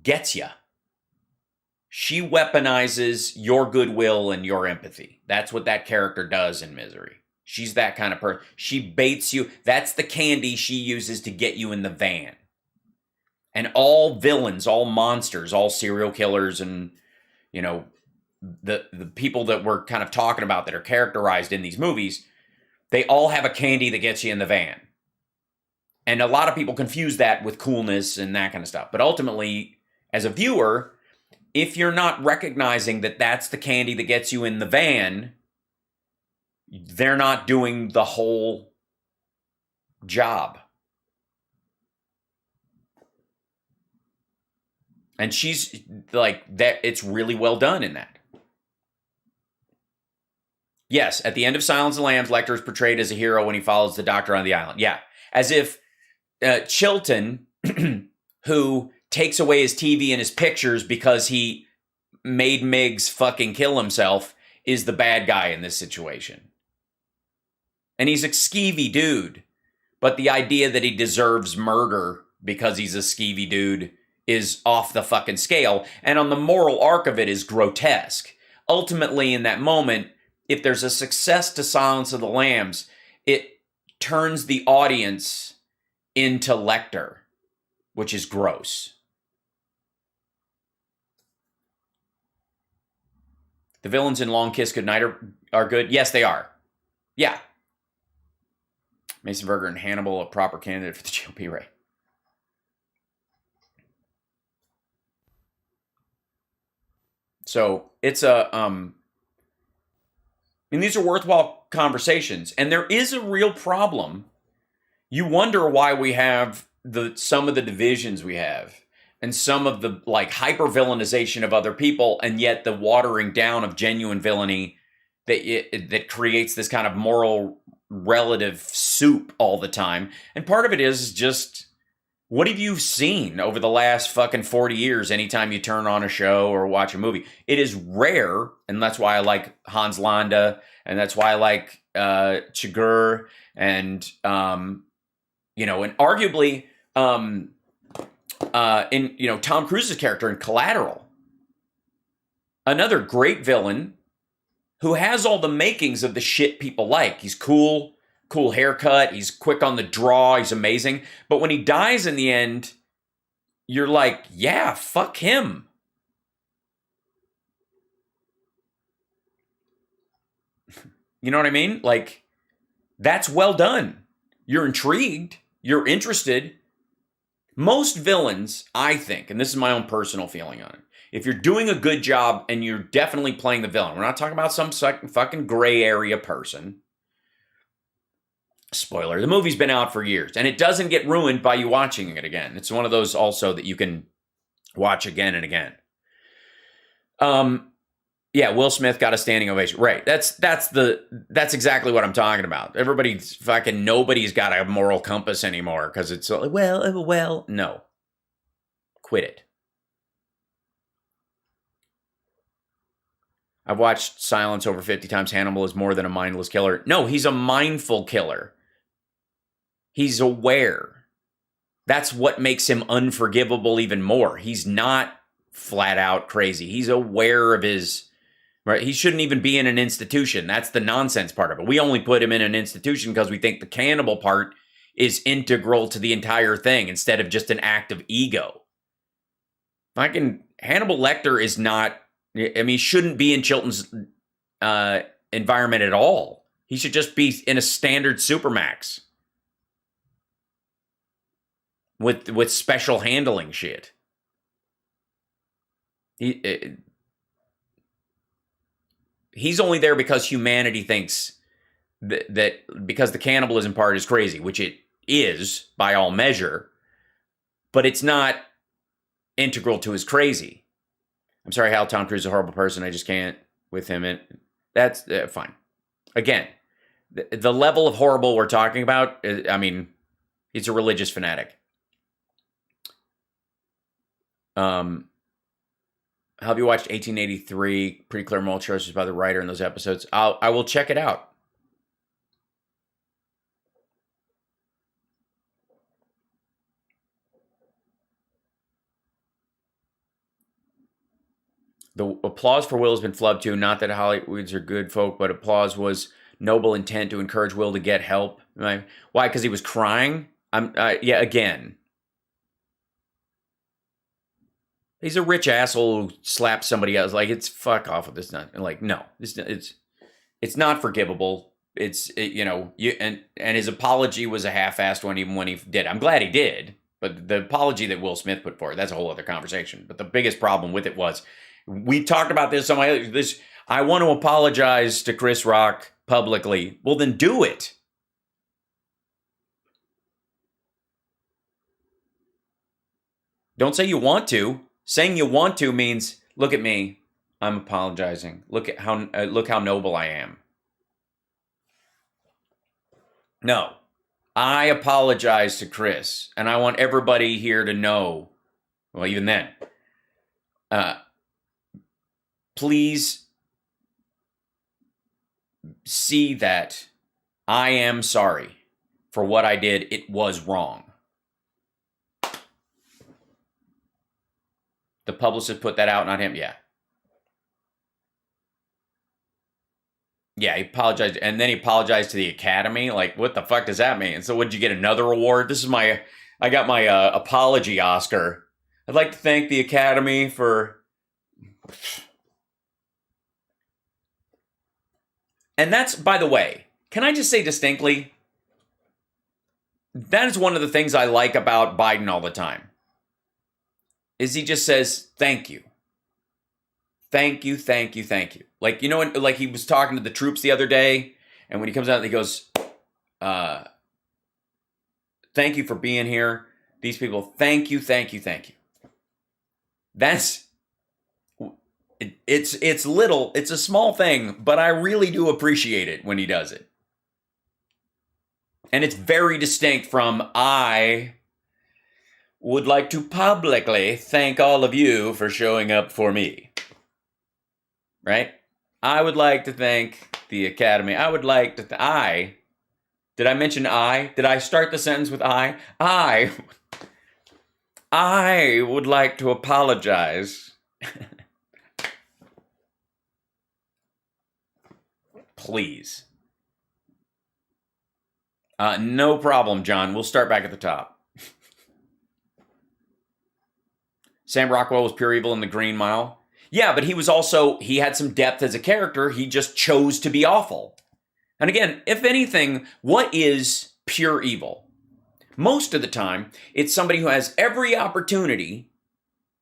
Speaker 1: gets you. She weaponizes your goodwill and your empathy. That's what that character does in Misery. She's that kind of person. She baits you. That's the candy she uses to get you in the van. And all villains, all monsters, all serial killers, and, the people that we're kind of talking about that are characterized in these movies, they all have a candy that gets you in the van. And a lot of people confuse that with coolness and that kind of stuff. But ultimately, as a viewer, if you're not recognizing that that's the candy that gets you in the van, they're not doing the whole job. And she's like that. It's really well done in that. Yes, at the end of Silence of the Lambs, Lecter is portrayed as a hero when he follows the doctor on the island. Yeah, as if Chilton, who takes away his TV and his pictures because he made Miggs fucking kill himself, is the bad guy in this situation. And he's a skeevy dude, but the idea that he deserves murder because he's a skeevy dude is off the fucking scale. And on the moral arc of it is grotesque. Ultimately, in that moment, if there's a success to Silence of the Lambs, it turns the audience into Lecter, which is gross. The villains in Long Kiss Goodnight are good. Yes, they are. Yeah. Mason Verger and Hannibal, a proper candidate for the GOP, right? So it's these are worthwhile conversations, and there is a real problem. You wonder why we have some of the divisions we have, and some of the hyper villainization of other people, and yet the watering down of genuine villainy that creates this kind of moral relative soup all the time. And part of it is just, what have you seen over the last fucking 40 years anytime you turn on a show or watch a movie? It is rare, and that's why I like Hans Landa, and that's why I like Chigurh, and and arguably in Tom Cruise's character in Collateral, another great villain who has all the makings of the shit people like. He's cool haircut, he's quick on the draw, he's amazing. But when he dies in the end, you're like, yeah, fuck him. You know what I mean? That's well done. You're intrigued, you're interested. Most villains, I think, and this is my own personal feeling on it, if you're doing a good job and you're definitely playing the villain, we're not talking about some fucking gray area person. Spoiler, the movie's been out for years, and it doesn't get ruined by you watching it again. It's one of those also that you can watch again and again. Yeah, Will Smith got a standing ovation. Right. That's exactly what I'm talking about. Nobody's got a moral compass anymore because it's well, no. Quit it. I've watched Silence over 50 times. Hannibal is more than a mindless killer. No, he's a mindful killer. He's aware. That's what makes him unforgivable even more. He's not flat out crazy. He's aware of his... Right? He shouldn't even be in an institution. That's the nonsense part of it. We only put him in an institution because we think the cannibal part is integral to the entire thing instead of just an act of ego. Hannibal Lecter is not, I mean, he shouldn't be in Chilton's environment at all. He should just be in a standard Supermax with special handling shit. He's only there because humanity thinks that because the cannibalism part is crazy, which it is by all measure, but it's not integral to his crazy. I'm sorry, Hal, Tom Cruise is a horrible person. I just can't with him. And that's fine. Again, the level of horrible we're talking about, I mean, he's a religious fanatic. Have you watched 1883? Pretty clear moral choices by the writer in those episodes. I will check it out. The applause for Will has been flubbed too. Not that Hollywoods are good folk, but applause was noble intent to encourage Will to get help. Why? Because he was crying? Yeah, again. He's a rich asshole who slaps somebody else. Like, it's fuck off with this. Like, no, it's not forgivable. And his apology was a half-assed one, even when he did. I'm glad he did, but the apology that Will Smith put forward, that's a whole other conversation. But the biggest problem with it was, we talked about this on this. I want to apologize to Chris Rock publicly. Well, then do it. Don't say you want to. Saying you want to means, look at me, I'm apologizing. Look how noble I am. No, I apologize to Chris, and I want everybody here to know. Well, even then, please see that I am sorry for what I did. It was wrong. The publicist put that out, not him. Yeah. Yeah, he apologized. And then he apologized to the Academy. Like, what the fuck does that mean? So would you get another award? I got my apology Oscar. I'd like to thank the Academy for... And that's, by the way, can I just say distinctly, that is one of the things I like about Biden all the time. Is he just says, thank you. Thank you, thank you, thank you. Like, you know, when, like he was talking to the troops the other day, and when he comes out, he goes, thank you for being here. These people, thank you, thank you, thank you. That's, it's little, it's a small thing, but I really do appreciate it when he does it. And it's very distinct from, I would like to publicly thank all of you for showing up for me. Right? I would like to thank the Academy. I would like to... Did I mention I? Did I start the sentence with I? I would like to apologize. Please. No problem, John. We'll start back at the top. Sam Rockwell was pure evil in The Green Mile. Yeah, but he had some depth as a character. He just chose to be awful. And again, if anything, what is pure evil? Most of the time, it's somebody who has every opportunity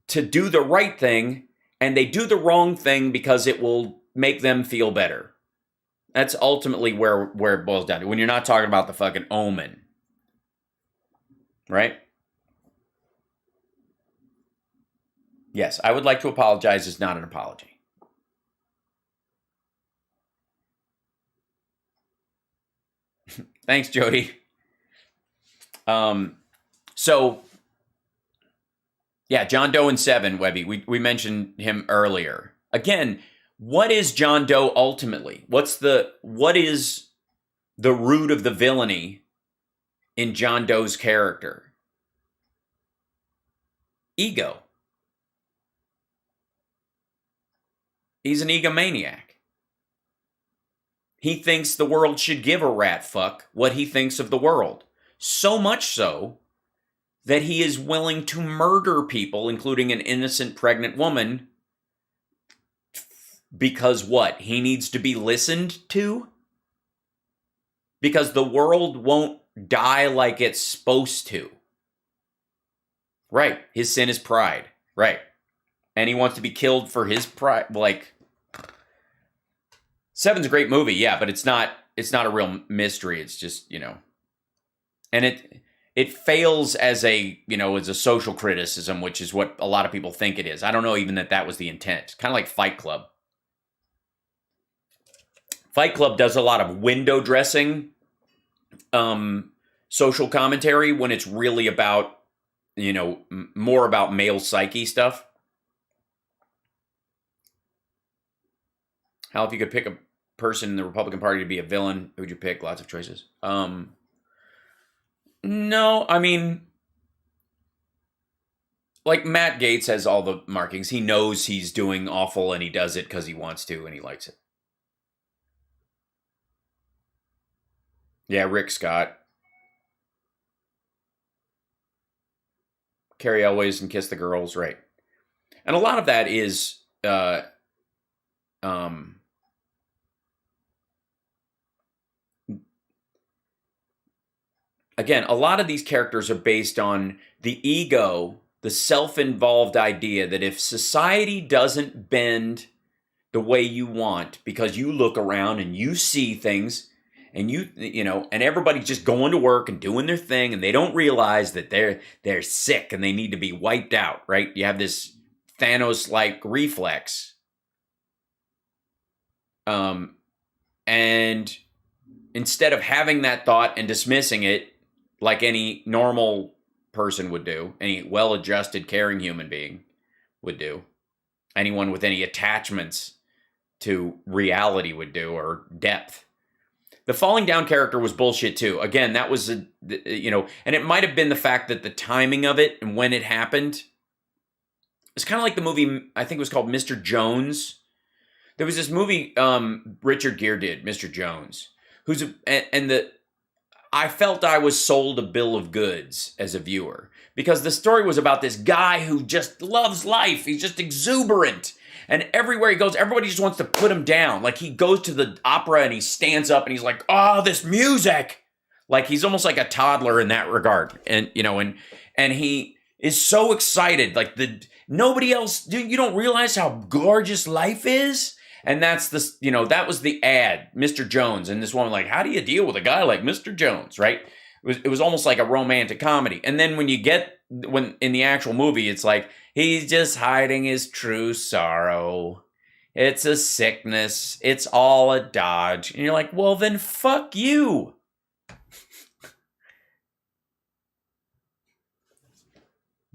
Speaker 1: to do the right thing, and they do the wrong thing because it will make them feel better. That's ultimately where it boils down to, when you're not talking about the fucking Omen. Right? Yes, I would like to apologize is not an apology. Thanks, Jody. So, yeah, John Doe in 7, Webby. We mentioned him earlier. Again, what is John Doe ultimately? What is the root of the villainy in John Doe's character? Ego. He's an egomaniac. He thinks the world should give a rat fuck what he thinks of the world. So much so that he is willing to murder people, including an innocent pregnant woman, because what? He needs to be listened to? Because the world won't die like it's supposed to. Right. His sin is pride. Right. And he wants to be killed for his pride. Like, Seven's a great movie, yeah, but it's not a real mystery. It's just, and it fails as a social criticism, which is what a lot of people think it is. I don't know even that was the intent. Kind of like Fight Club. Fight Club does a lot of window dressing social commentary when it's really about, more about male psyche stuff. How if you could pick a person in the Republican Party to be a villain, who would you pick? Lots of choices. No, I mean, like Matt Gaetz has all the markings. He knows he's doing awful and he does it because he wants to and he likes it. Yeah, Rick Scott. Carrie Elways and Kiss the Girls, right. And a lot of that is again, a lot of these characters are based on the ego, the self-involved idea that if society doesn't bend the way you want, because you look around and you see things and and everybody's just going to work and doing their thing and they don't realize that they're sick and they need to be wiped out, right? You have this Thanos-like reflex. And instead of having that thought and dismissing it like any normal person would do, any well-adjusted, caring human being would do, anyone with any attachments to reality would do, or depth. The falling down character was bullshit too. Again, that was, and it might have been the fact that the timing of it and when it happened, it's kind of like the movie, I think it was called Mr. Jones. There was this movie Richard Gere did, Mr. Jones, I felt I was sold a bill of goods as a viewer, because the story was about this guy who just loves life. He's just exuberant. And everywhere he goes, everybody just wants to put him down. Like, he goes to the opera and he stands up and he's like, oh, this music. Like, he's almost like a toddler in that regard. And, and he is so excited. Like, nobody else, you don't realize how gorgeous life is? And that's that was the ad, Mr. Jones. And this woman, like, how do you deal with a guy like Mr. Jones, right? It was almost like a romantic comedy. And then when in the actual movie, it's like, he's just hiding his true sorrow. It's a sickness. It's all a dodge. And you're like, well, then fuck you.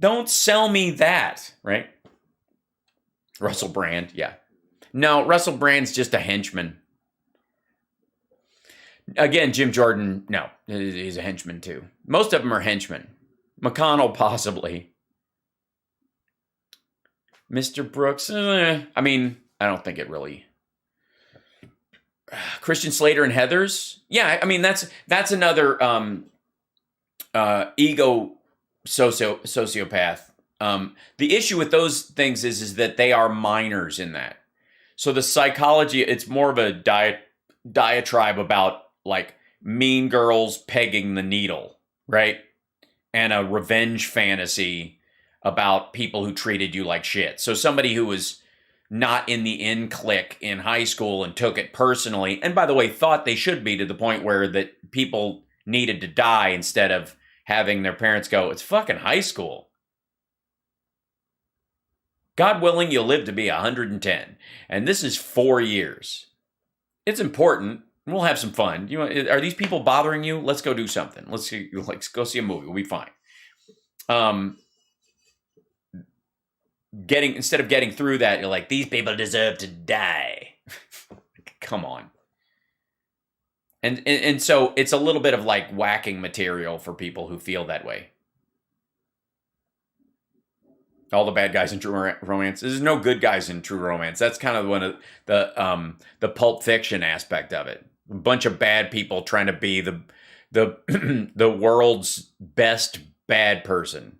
Speaker 1: Don't sell me that, right? Russell Brand, yeah. No, Russell Brand's just a henchman. Again, Jim Jordan, no, he's a henchman too. Most of them are henchmen. McConnell, possibly. Mr. Brooks, I mean, I don't think it really. Christian Slater and Heathers, yeah, I mean, that's another ego sociopath. The issue with those things is that they are minors in that. So the psychology, it's more of a diatribe about, like, mean girls pegging the needle, right? And a revenge fantasy about people who treated you like shit. So somebody who was not in the in clique in high school and took it personally, and by the way, thought they should be, to the point where that people needed to die instead of having their parents go, it's fucking high school. God willing, you'll live to be 110. And this is 4 years. It's important. We'll have some fun. Are these people bothering you? Let's go do something. Let's go see a movie. We'll be fine. Instead of getting through that, you're like, these people deserve to die. Come on. And so it's a little bit of like whacking material for people who feel that way. All the bad guys in True Romance. There's no good guys in True Romance. That's kind of one of the Pulp Fiction aspect of it. A bunch of bad people trying to be the the world's best bad person,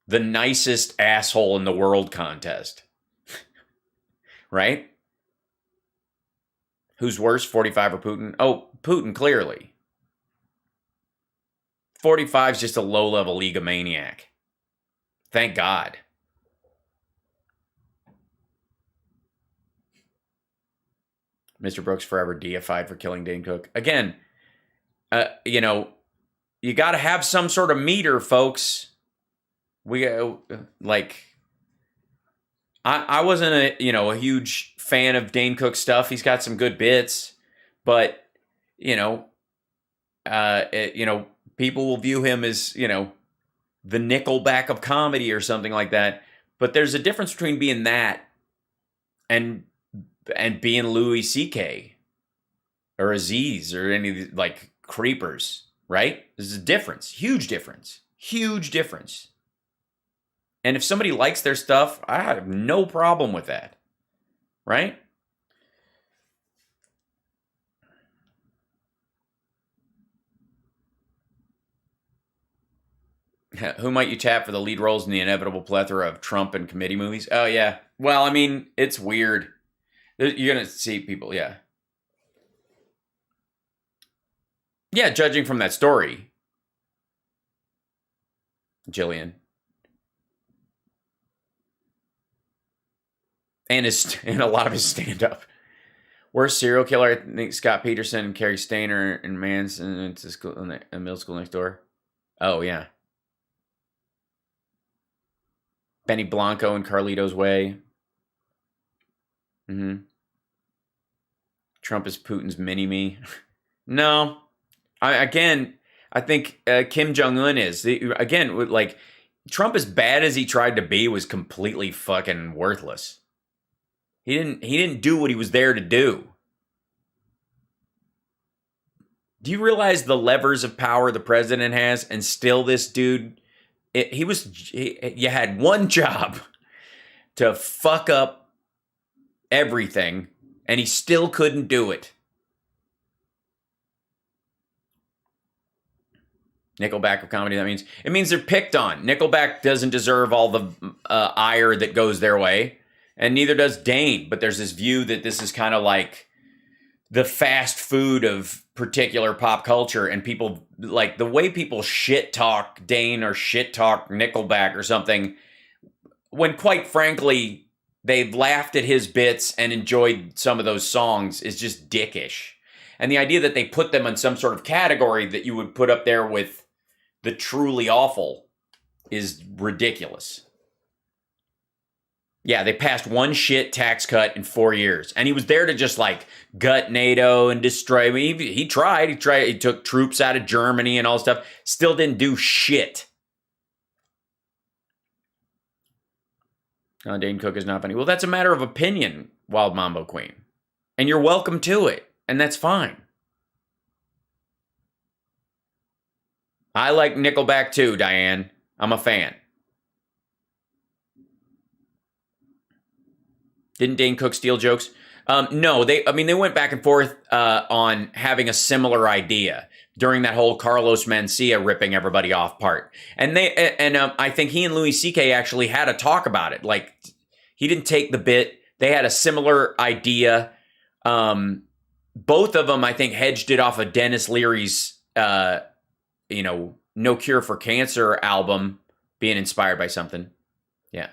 Speaker 1: the nicest asshole in the world contest, right? Who's worse, 45 or Putin? Oh, Putin, clearly. 45's just a low-level egomaniac. Thank God. Mr. Brooks forever deified for killing Dane Cook. Again, you know, you got to have some sort of meter, folks. I wasn't a huge fan of Dane Cook's stuff. He's got some good bits, but people will view him as, the Nickelback of comedy or something like that. But there's a difference between being that and being Louis C.K. or Aziz or any of these, like, creepers, right? There's a difference. Huge difference. Huge difference. And if somebody likes their stuff, I have no problem with that, right? Who might you tap for the lead roles in the inevitable plethora of Trump and committee movies? Oh, yeah. Well, I mean, it's weird. You're going to see people, yeah. Yeah, judging from that story. Jillian. And a lot of his stand-up. Worst serial killer, I think Scott Peterson and Carrie Stainer and Manson into school in middle school next door. Oh, yeah. Benny Blanco and Carlito's Way. Trump is Putin's mini-me. No. I think Kim Jong-un is. Again, like, Trump, as bad as he tried to be, was completely fucking worthless. He didn't do what he was there to do. Do you realize the levers of power the president has, and still this dude, you had one job to fuck up everything, and he still couldn't do it. Nickelback of comedy, it means they're picked on. Nickelback doesn't deserve all the ire that goes their way. And neither does Dane, but there's this view that this is kind of like the fast food of particular pop culture, and people, like, the way people shit talk Dane or shit talk Nickelback or something, when quite frankly, they've laughed at his bits and enjoyed some of those songs, is just dickish. And the idea that they put them in some sort of category that you would put up there with the truly awful is ridiculous. Yeah, they passed one shit tax cut in 4 years. And he was there to just, like, gut NATO and destroy. I mean, he tried. He took troops out of Germany and all stuff. Still didn't do shit. Dane Cook is not funny. Well, that's a matter of opinion, Wild Mambo Queen. And you're welcome to it. And that's fine. I like Nickelback too, Diane. I'm a fan. Didn't Dane Cook steal jokes? No, they went back and forth on having a similar idea during that whole Carlos Mencia ripping everybody off part. And I think he and Louis C.K. actually had a talk about it. Like, he didn't take the bit. They had a similar idea. Both of them, I think, hedged it off of Dennis Leary's, No Cure for Cancer album being inspired by something. Yeah.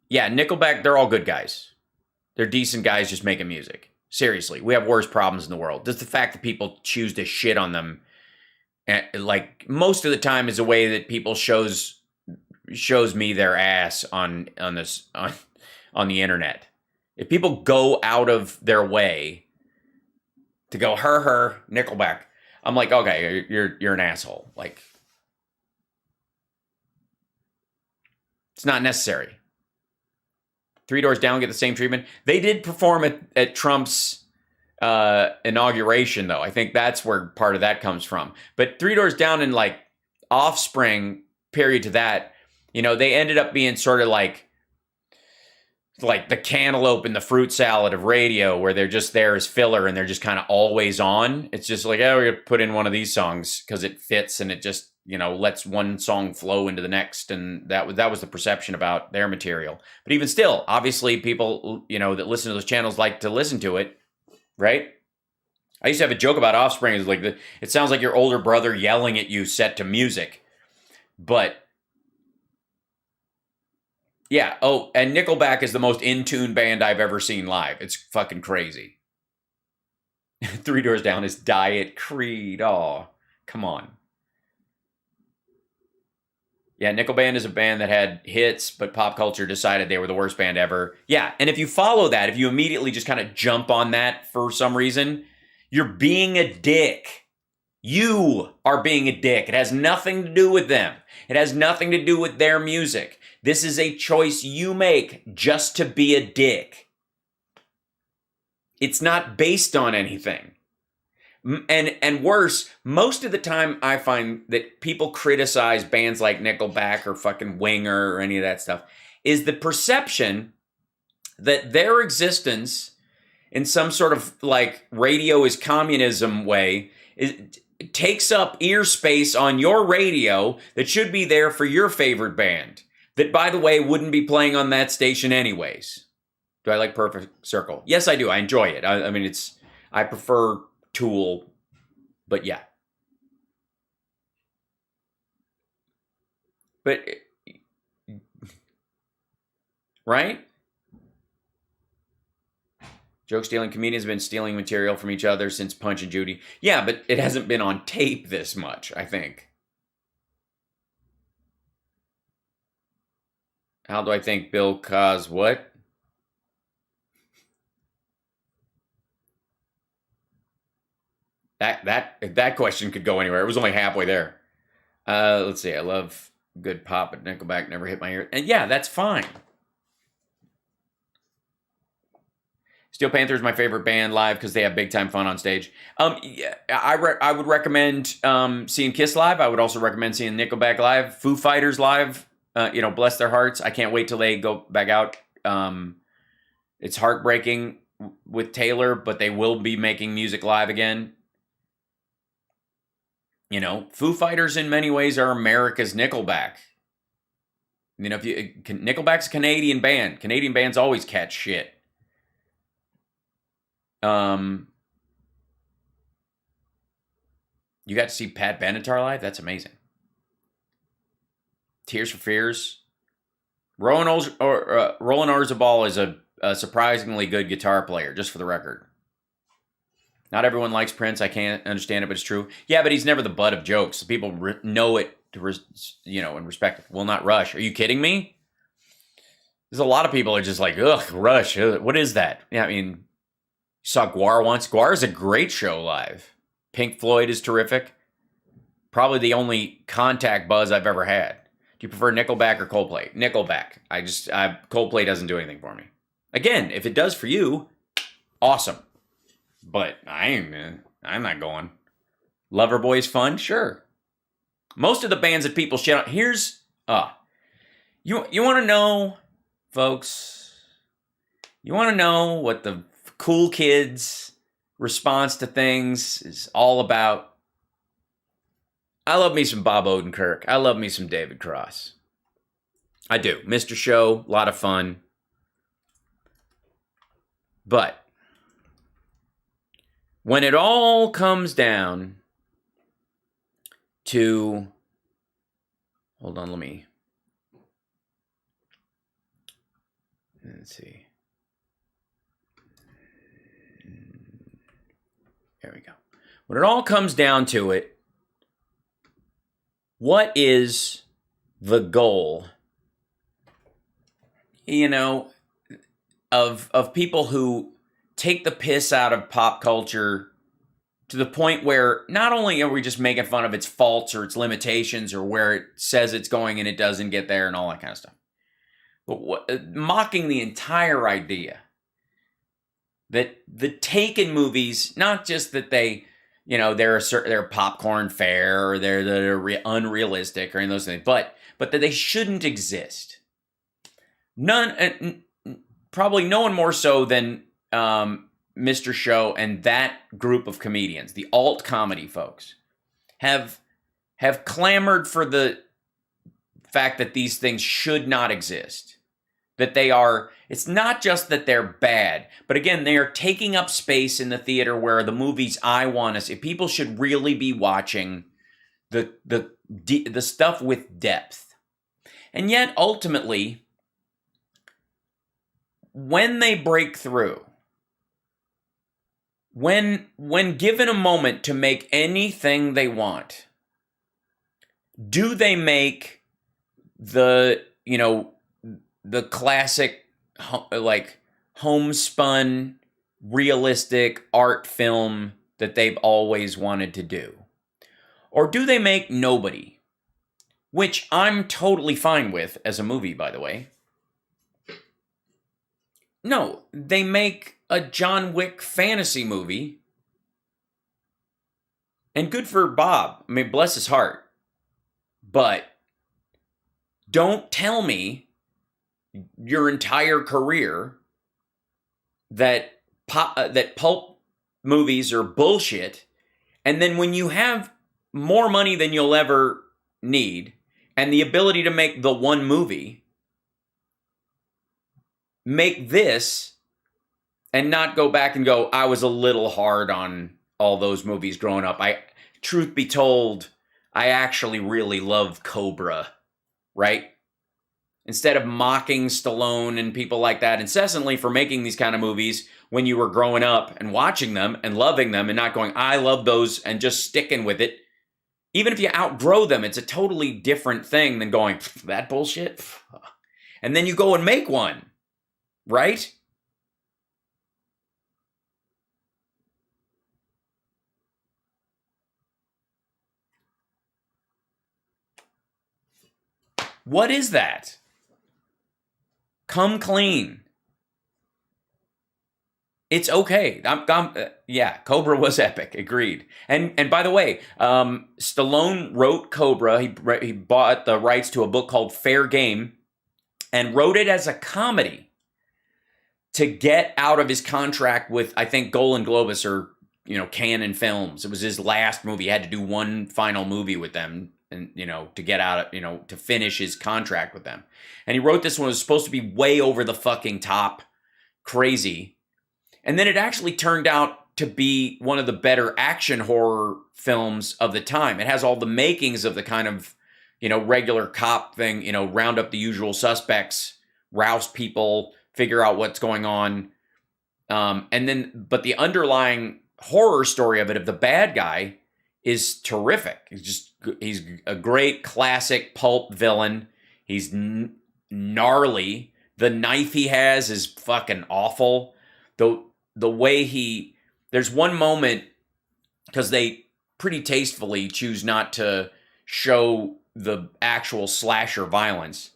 Speaker 1: Yeah, Nickelback, they're all good guys. They're decent guys just making music. Seriously, we have worse problems in the world. Just the fact that people choose to shit on them, like, most of the time, is a way that people shows me their ass on the internet. If people go out of their way to go her Nickelback, I'm like, okay, you're an asshole. Like, it's not necessary. Three Doors Down get the same treatment. They did perform at Trump's inauguration, though. I think that's where part of that comes from. But Three Doors Down and, like, Offspring, period to that, they ended up being sort of like like the cantaloupe and the fruit salad of radio, where they're just there as filler and they're just kind of always on. It's just like, oh, we're gonna put in one of these songs because it fits and it just, you know, lets one song flow into the next. And that was the perception about their material. But even still, obviously people, you know, that listen to those channels like to listen to it, right? I used to have a joke about Offspring. It's like it sounds like your older brother yelling at you set to music. But yeah, oh, and Nickelback is the most in-tune band I've ever seen live. It's fucking crazy. 3 Doors Down is Diet Creed. Oh, come on. Yeah, Nickelband is a band that had hits, but pop culture decided they were the worst band ever. Yeah, and if you follow that, if you immediately just kind of jump on that for some reason, you're being a dick. You are being a dick. It has nothing to do with them. It has nothing to do with their music. This is a choice you make just to be a dick. It's not based on anything. And worse, most of the time I find that people criticize bands like Nickelback or fucking Winger or any of that stuff is the perception that their existence in some sort of like radio is communism way it takes up ear space on your radio that should be there for your favorite band. That, by the way, wouldn't be playing on that station anyways. Do I like Perfect Circle? Yes, I do. I enjoy it. I mean, I prefer Tool, but yeah. But, right? Joke stealing comedians have been stealing material from each other since Punch and Judy. Yeah, but it hasn't been on tape this much, I think. How do I think Bill Cos what? That question could go anywhere. It was only halfway there. Let's see. I love good pop, but Nickelback never hit my ear. And yeah, that's fine. Steel Panther is my favorite band live because they have big time fun on stage. Yeah, I would recommend seeing Kiss live. I would also recommend seeing Nickelback live, Foo Fighters live. You know, bless their hearts. I can't wait till they go back out. It's heartbreaking with Taylor, but they will be making music live again. You know, Foo Fighters in many ways are America's Nickelback. You know, Nickelback's a Canadian band. Canadian bands always catch shit. You got to see Pat Benatar live? That's amazing. Tears for Fears. Roland Orzabal is a surprisingly good guitar player, just for the record. Not everyone likes Prince. I can't understand it, but it's true. Yeah, but he's never the butt of jokes. People know it, and respect it. Will not Rush. Are you kidding me? There's a lot of people are just like, ugh, Rush. What is that? Yeah, I mean, you saw Gwar once. Gwar is a great show live. Pink Floyd is terrific. Probably the only contact buzz I've ever had. Do you prefer Nickelback or Coldplay? Nickelback. Coldplay doesn't do anything for me. Again, if it does for you, awesome. But I'm not going. Loverboy's fun? Sure. Most of the bands that people shit on, here's, you want to know, folks, you want to know what the cool kids' response to things is all about? I love me some Bob Odenkirk. I love me some David Cross. I do. Mr. Show, a lot of fun. But when it all comes down to, hold on, let's see. There we go. When it all comes down to it, what is the goal, of people who take the piss out of pop culture to the point where not only are we just making fun of its faults or its limitations or where it says it's going and it doesn't get there and all that kind of stuff, but mocking the entire idea that the Taken movies, not just that they're popcorn fare or they're unrealistic or any of those things, but that they shouldn't exist. probably no one more so than Mr. Show and that group of comedians, the alt comedy folks, have clamored for the fact that these things should not exist. That they are, it's not just that they're bad, but again, they are taking up space in the theater where the movies I want to see. People should really be watching the stuff with depth. And yet, ultimately, when they break through, when given a moment to make anything they want, do they make the classic, like, homespun, realistic art film that they've always wanted to do? Or do they make Nobody, which I'm totally fine with as a movie, by the way? No, they make a John Wick fantasy movie. And good for Bob. I mean, bless his heart. But don't tell me your entire career that pulp movies are bullshit, and then when you have more money than you'll ever need and the ability to make the one movie, make this and not go back and go, I was a little hard on all those movies growing up. Truth be told, I actually really love Cobra, right? Instead of mocking Stallone and people like that incessantly for making these kind of movies when you were growing up and watching them and loving them and not going, I love those, and just sticking with it. Even if you outgrow them, it's a totally different thing than going, that bullshit? And then you go and make one, right? What is that? Come clean. It's okay. Yeah, Cobra was epic. Agreed. And by the way, Stallone wrote Cobra. He bought the rights to a book called Fair Game and wrote it as a comedy to get out of his contract with, I think, Golan Globus or, Canon Films. It was his last movie. He had to do one final movie with them, and to get out of, to finish his contract with them. And he wrote this one. It was supposed to be way over the fucking top, crazy. And then it actually turned out to be one of the better action horror films of the time. It has all the makings of the kind of, regular cop thing, round up the usual suspects, roust people, figure out what's going on. But the underlying horror story of it, of the bad guy, is terrific. He's a great classic pulp villain. He's gnarly. The knife he has is fucking awful. The way there's one moment, because they pretty tastefully choose not to show the actual slasher violence.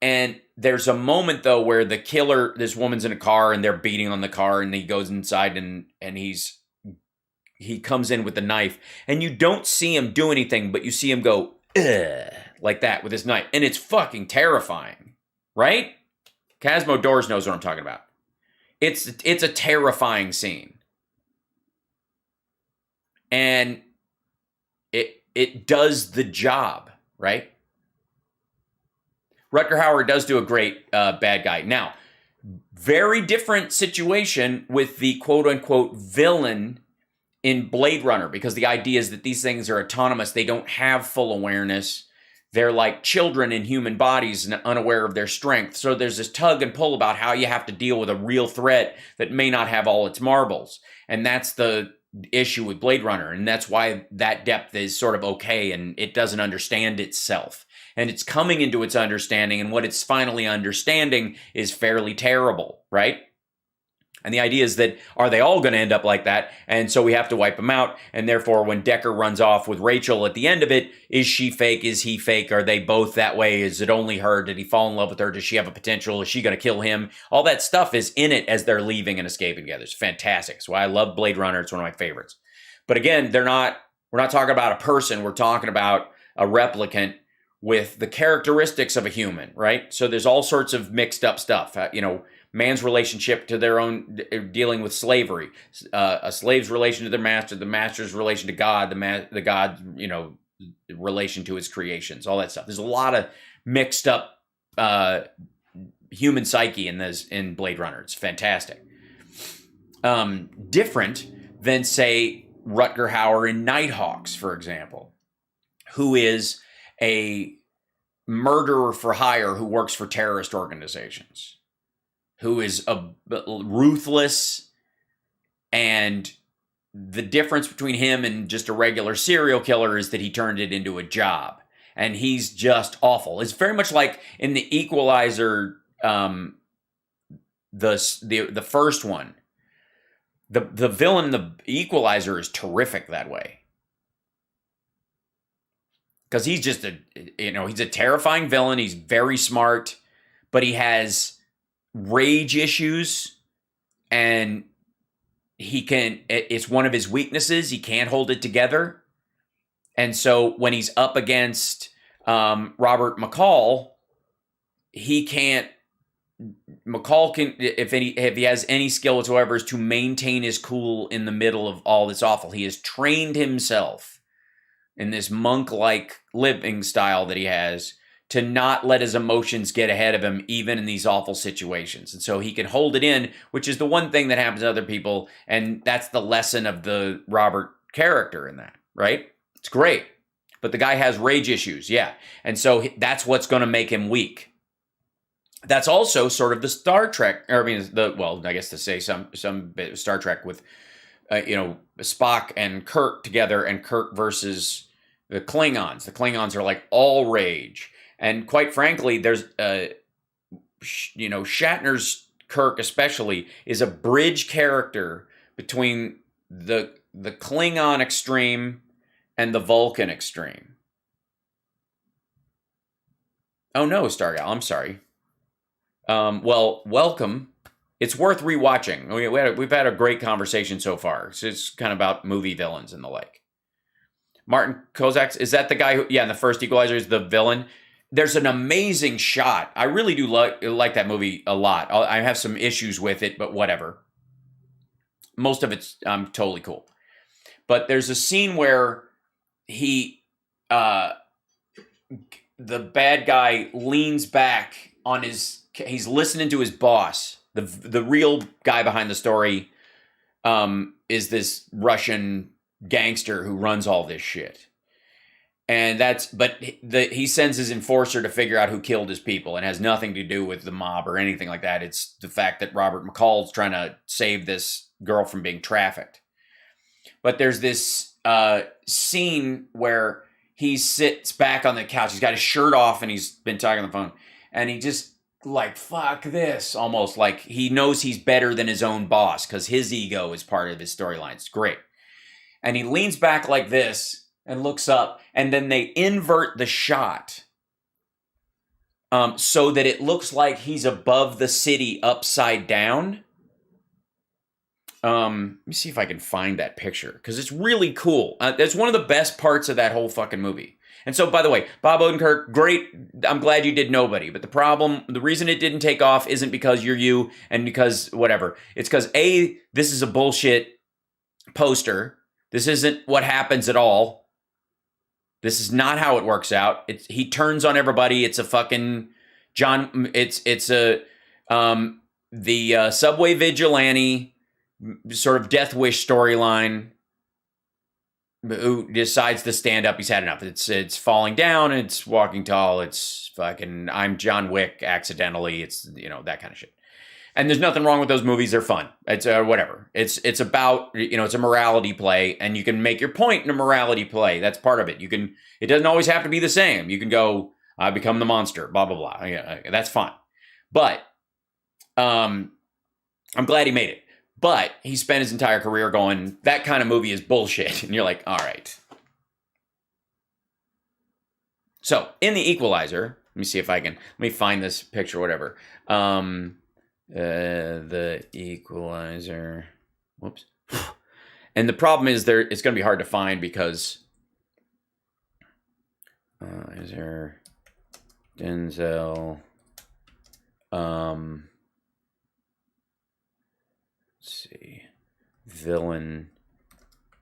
Speaker 1: And there's a moment, though, where the killer, this woman's in a car and they're beating on the car, and he goes inside and he comes in with the knife, and you don't see him do anything, but you see him go, ugh, like that with his knife. And it's fucking terrifying, right? Casmo Doors knows what I'm talking about. It's a terrifying scene. And it does the job, right? Rutger Hauer does do a great bad guy. Now, very different situation with the quote-unquote villain in Blade Runner, because the idea is that these things are autonomous. They don't have full awareness. They're like children in human bodies and unaware of their strength. So there's this tug and pull about how you have to deal with a real threat that may not have all its marbles. And that's the issue with Blade Runner. And that's why that depth is sort of okay, and it doesn't understand itself. And it's coming into its understanding, and what it's finally understanding is fairly terrible, right? And the idea is that, are they all going to end up like that? And so we have to wipe them out. And therefore, when Decker runs off with Rachel at the end of it, is she fake? Is he fake? Are they both that way? Is it only her? Did he fall in love with her? Does she have a potential? Is she going to kill him? All that stuff is in it as they're leaving and escaping together. It's fantastic. That's why I love Blade Runner. It's one of my favorites. But again, we're not talking about a person. We're talking about a replicant with the characteristics of a human, right? So there's all sorts of mixed up stuff. man's relationship to their own, dealing with slavery, a slave's relation to their master, the master's relation to God, the God's, you know, relation to his creations, all that stuff. There's a lot of mixed up human psyche in Blade Runner. It's fantastic. Different than, say, Rutger Hauer in Nighthawks, for example, who is a murderer for hire who works for terrorist organizations, who is ruthless, and the difference between him and just a regular serial killer is that he turned it into a job, and he's just awful. It's very much like in the Equalizer, the first one. The villain, the Equalizer, is terrific that way. Because he's just he's a terrifying villain. He's very smart, but he has rage issues, and it's one of his weaknesses. He can't hold it together. And so when he's up against Robert McCall, McCall can, if he has any skill whatsoever, is to maintain his cool in the middle of all this awful. He has trained himself in this monk-like living style that he has to not let his emotions get ahead of him, even in these awful situations. And so he can hold it in, which is the one thing that happens to other people. And that's the lesson of the Robert character in that, right? It's great. But the guy has rage issues, yeah. And so that's what's going to make him weak. That's also sort of the Star Trek, or I mean, I guess to say some bit of Star Trek with, Spock and Kirk together, and Kirk versus the Klingons. The Klingons are like all rage. And quite frankly, there's, Shatner's Kirk especially is a bridge character between the Klingon extreme and the Vulcan extreme. Oh no, Stargal, I'm sorry. Welcome. It's worth rewatching. We've had a great conversation so far. It's kind of about movie villains and the like. Martin Kozak, is that the guy who, in the first Equalizer is the villain? There's an amazing shot. I really do like that movie a lot. I have some issues with it, but whatever. Most of it's totally cool. But there's a scene where the bad guy leans back on he's listening to his boss. The real guy behind the story is this Russian gangster who runs all this shit. And he sends his enforcer to figure out who killed his people, and has nothing to do with the mob or anything like that. It's the fact that Robert McCall's trying to save this girl from being trafficked. But there's this scene where he sits back on the couch. He's got his shirt off and he's been talking on the phone. And he just like, fuck this, almost like he knows he's better than his own boss because his ego is part of his storyline. It's great. And he leans back like this and looks up, and then they invert the shot so that it looks like he's above the city upside down. Let me see if I can find that picture, because it's really cool. It's one of the best parts of that whole fucking movie. And so, by the way, Bob Odenkirk, great. I'm glad you did Nobody. But the reason it didn't take off isn't because you're you and because whatever. It's because, A, this is a bullshit poster. This isn't what happens at all. This is not how it works out. He turns on everybody. It's a fucking the subway vigilante sort of Death Wish storyline who decides to stand up. He's had enough. It's falling down. It's walking tall. It's fucking I'm John Wick accidentally. It's that kind of shit. And there's nothing wrong with those movies. They're fun. It's whatever. It's about, it's a morality play, and you can make your point in a morality play. That's part of it. It doesn't always have to be the same. You can go, I become the monster, blah, blah, blah. Yeah, that's fine. But I'm glad he made it. But he spent his entire career going, that kind of movie is bullshit. And you're like, all right. So in The Equalizer, let me see if let me find this picture, whatever. The Equalizer. Whoops. And the problem is it's going to be hard to find because is there Denzel Let's see. Villain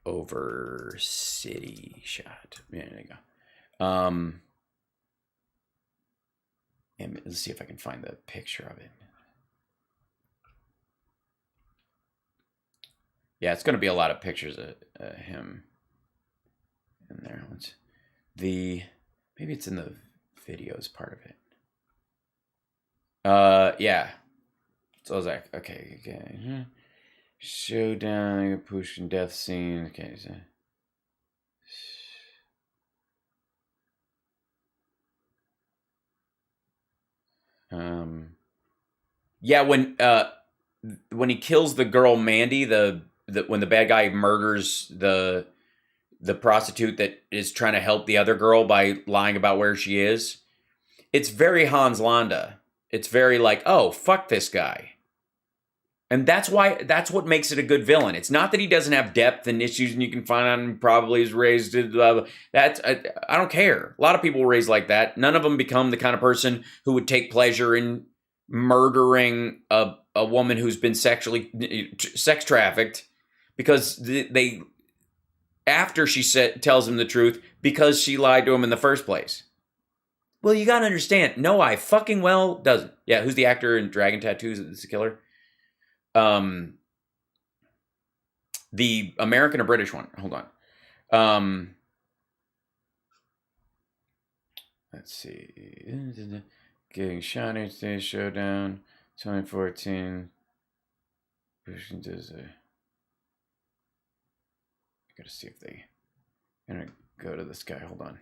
Speaker 1: over city shot. Yeah, there you go. And let's see if I can find the picture of it. Yeah, it's going to be a lot of pictures of him in there. Maybe it's in the videos part of it. Yeah. So I was like, okay. Showdown, pushing death scene. Okay. Yeah, when he kills the girl Mandy, when the bad guy murders the prostitute that is trying to help the other girl by lying about where she is, it's very Hans Landa. It's very like, oh, fuck this guy. And that's what makes it a good villain. It's not that he doesn't have depth and issues and you can find out and probably is raised. I don't care. A lot of people were raised like that. None of them become the kind of person who would take pleasure in murdering a woman who's been sex trafficked because they after she tells him the truth because she lied to him in the first place. Well, you gotta understand. No, I fucking well doesn't. Yeah, who's the actor in Dragon Tattoos that's the killer? The American or British one. Hold on. Let's see. Getting shot at Stage Showdown 2014. Pushing does I gotta see if they gonna go to this guy. Hold on.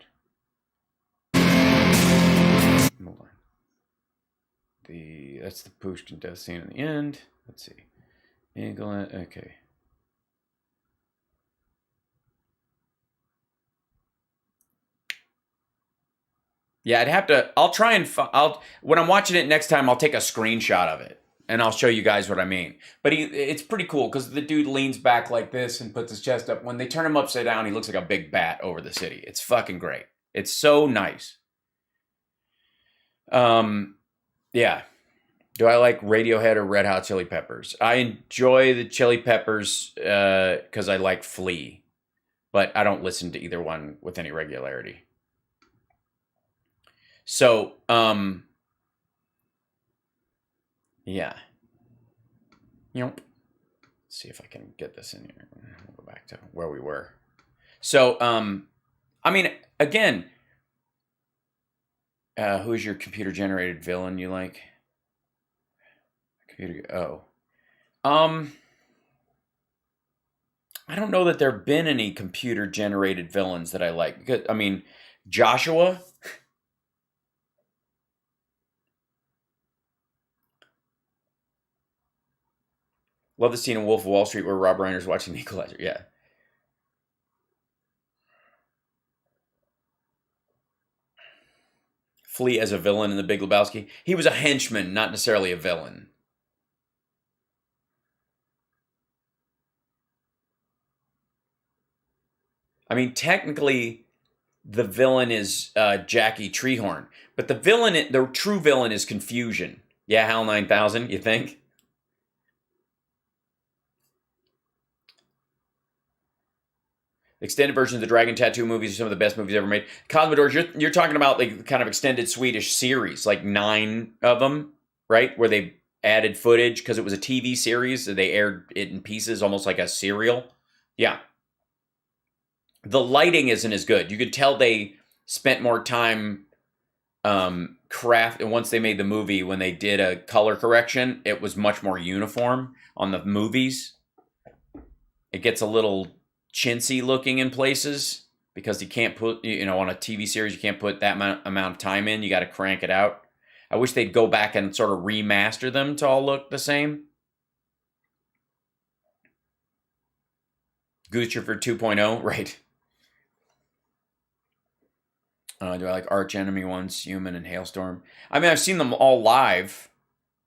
Speaker 1: That's the Pushkin death scene in the end. Let's see. England. Okay. Yeah, I'd have to. I'll try and. When I'm watching it next time, I'll take a screenshot of it and I'll show you guys what I mean. But it's pretty cool because the dude leans back like this and puts his chest up. When they turn him upside down, he looks like a big bat over the city. It's fucking great. It's so nice. Yeah. Do I like Radiohead or Red Hot Chili Peppers? I enjoy the Chili Peppers because I like Flea, but I don't listen to either one with any regularity. So, yeah. Let's see if I can get this in here. We'll go back to where we were. So, I mean, again, who's your computer-generated villain you like? I don't know that there have been any computer-generated villains that I like. Because, I mean, Joshua. Love the scene in Wolf of Wall Street where Rob Reiner's watching the Equalizer. Yeah. Flea as a villain in The Big Lebowski. He was a henchman, not necessarily a villain. I mean, technically, the villain is Jackie Treehorn, but the true villain is confusion. Yeah, HAL 9000, you think? Extended versions of the Dragon Tattoo movies are some of the best movies ever made. Cosmodors, you're talking about like kind of extended Swedish series, like 9 of them, right? Where they added footage because it was a TV series. So they aired it in pieces, almost like a serial. Yeah. The lighting isn't as good. You could tell they spent more time and once they made the movie, when they did a color correction, it was much more uniform on the movies. It gets a little chintzy looking in places because you can't put, on a TV series, you can't put that amount of time in. You got to crank it out. I wish they'd go back and sort of remaster them to all look the same. Gucci for 2.0, right? Do I like Arch Enemy Once Human and Hailstorm? I mean, I've seen them all live.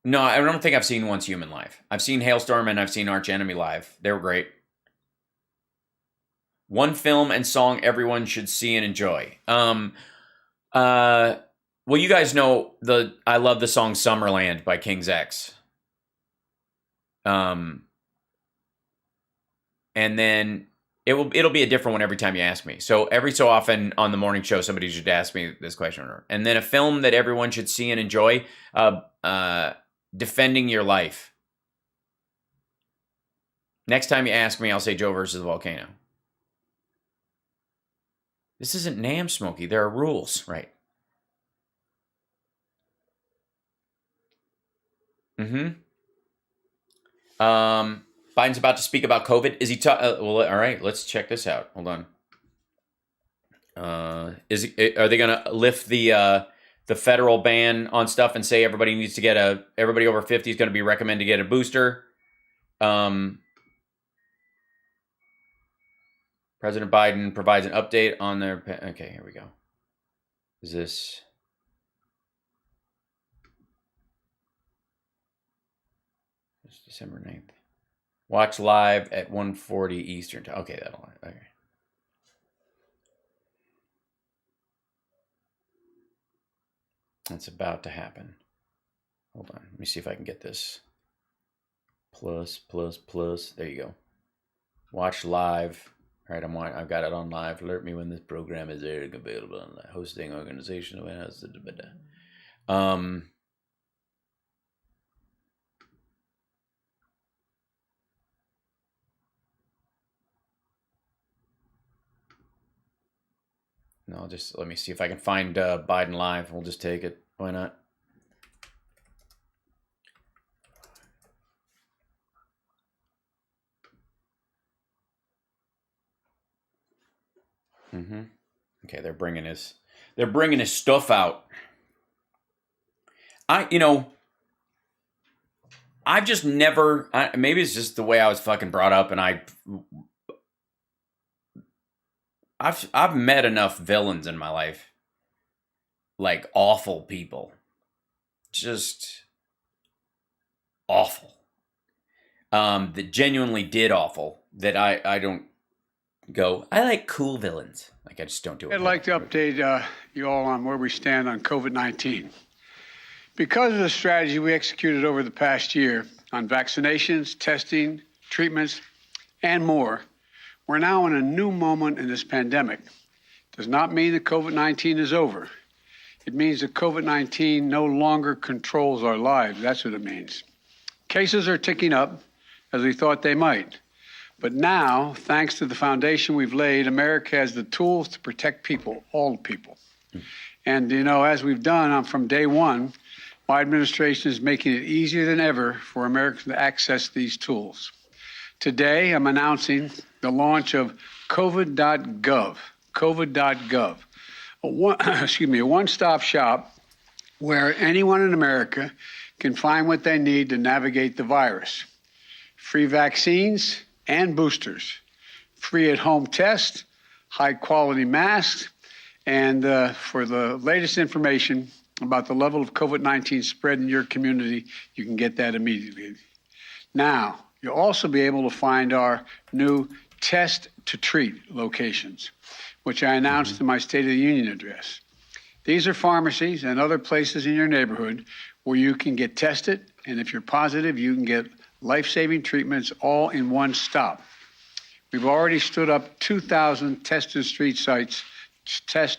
Speaker 1: No, I don't think I've seen Once Human live. I've seen Hailstorm and I've seen Arch Enemy live. They were great. One film and song everyone should see and enjoy. Well, you guys know I love the song Summerland by King's X. and then it'll be a different one every time you ask me. So every so often on the morning show, somebody should ask me this question. And then a film that everyone should see and enjoy, Defending Your Life. Next time you ask me, I'll say Joe versus the Volcano. This isn't Nam Smokey. There are rules, right? Biden's about to speak about COVID. Is he well, all right, let's check this out. Hold on. Are they going to lift the federal ban on stuff and say everybody needs to get everybody over 50 is going to be recommended to get a booster? President Biden provides an update on their... Okay, here we go. Is this... It's December 9th. Watch live at 1:40 Eastern time. Okay, that'll... Okay. That's about to happen. Hold on. Let me see if I can get this. Plus. There you go. Watch live... All right, I've got it on live. Alert me when this program is aired and available on the hosting organization. No, just let me see if I can find Biden live. We'll just take it. Why not? Okay, they're bringing his stuff out. I've just never. Maybe it's just the way I was fucking brought up, and I've met enough villains in my life, like awful people, just awful. That genuinely did awful. That I don't. I like cool villains. Like, I just don't do it.
Speaker 2: I'd like to update you all on where we stand on COVID-19. Because of the strategy we executed over the past year on vaccinations, testing, treatments, and more, we're now in a new moment in this pandemic. Does not mean that COVID-19 is over. It means that COVID-19 no longer controls our lives. That's what it means. Cases are ticking up, as we thought they might. But now, thanks to the foundation we've laid, America has the tools to protect people, all people. And, as we've done from day one, my administration is making it easier than ever for Americans to access these tools. Today, I'm announcing the launch of COVID.gov, a one-stop shop where anyone in America can find what they need to navigate the virus. Free vaccines and boosters, free at-home tests, high-quality masks, and for the latest information about the level of COVID-19 spread in your community, you can get that immediately. Now, you'll also be able to find our new test-to-treat locations, which I announced in my State of the Union address. These are pharmacies and other places in your neighborhood where you can get tested, and if you're positive, you can get life-saving treatments all in one stop. We've already stood up 2,000 test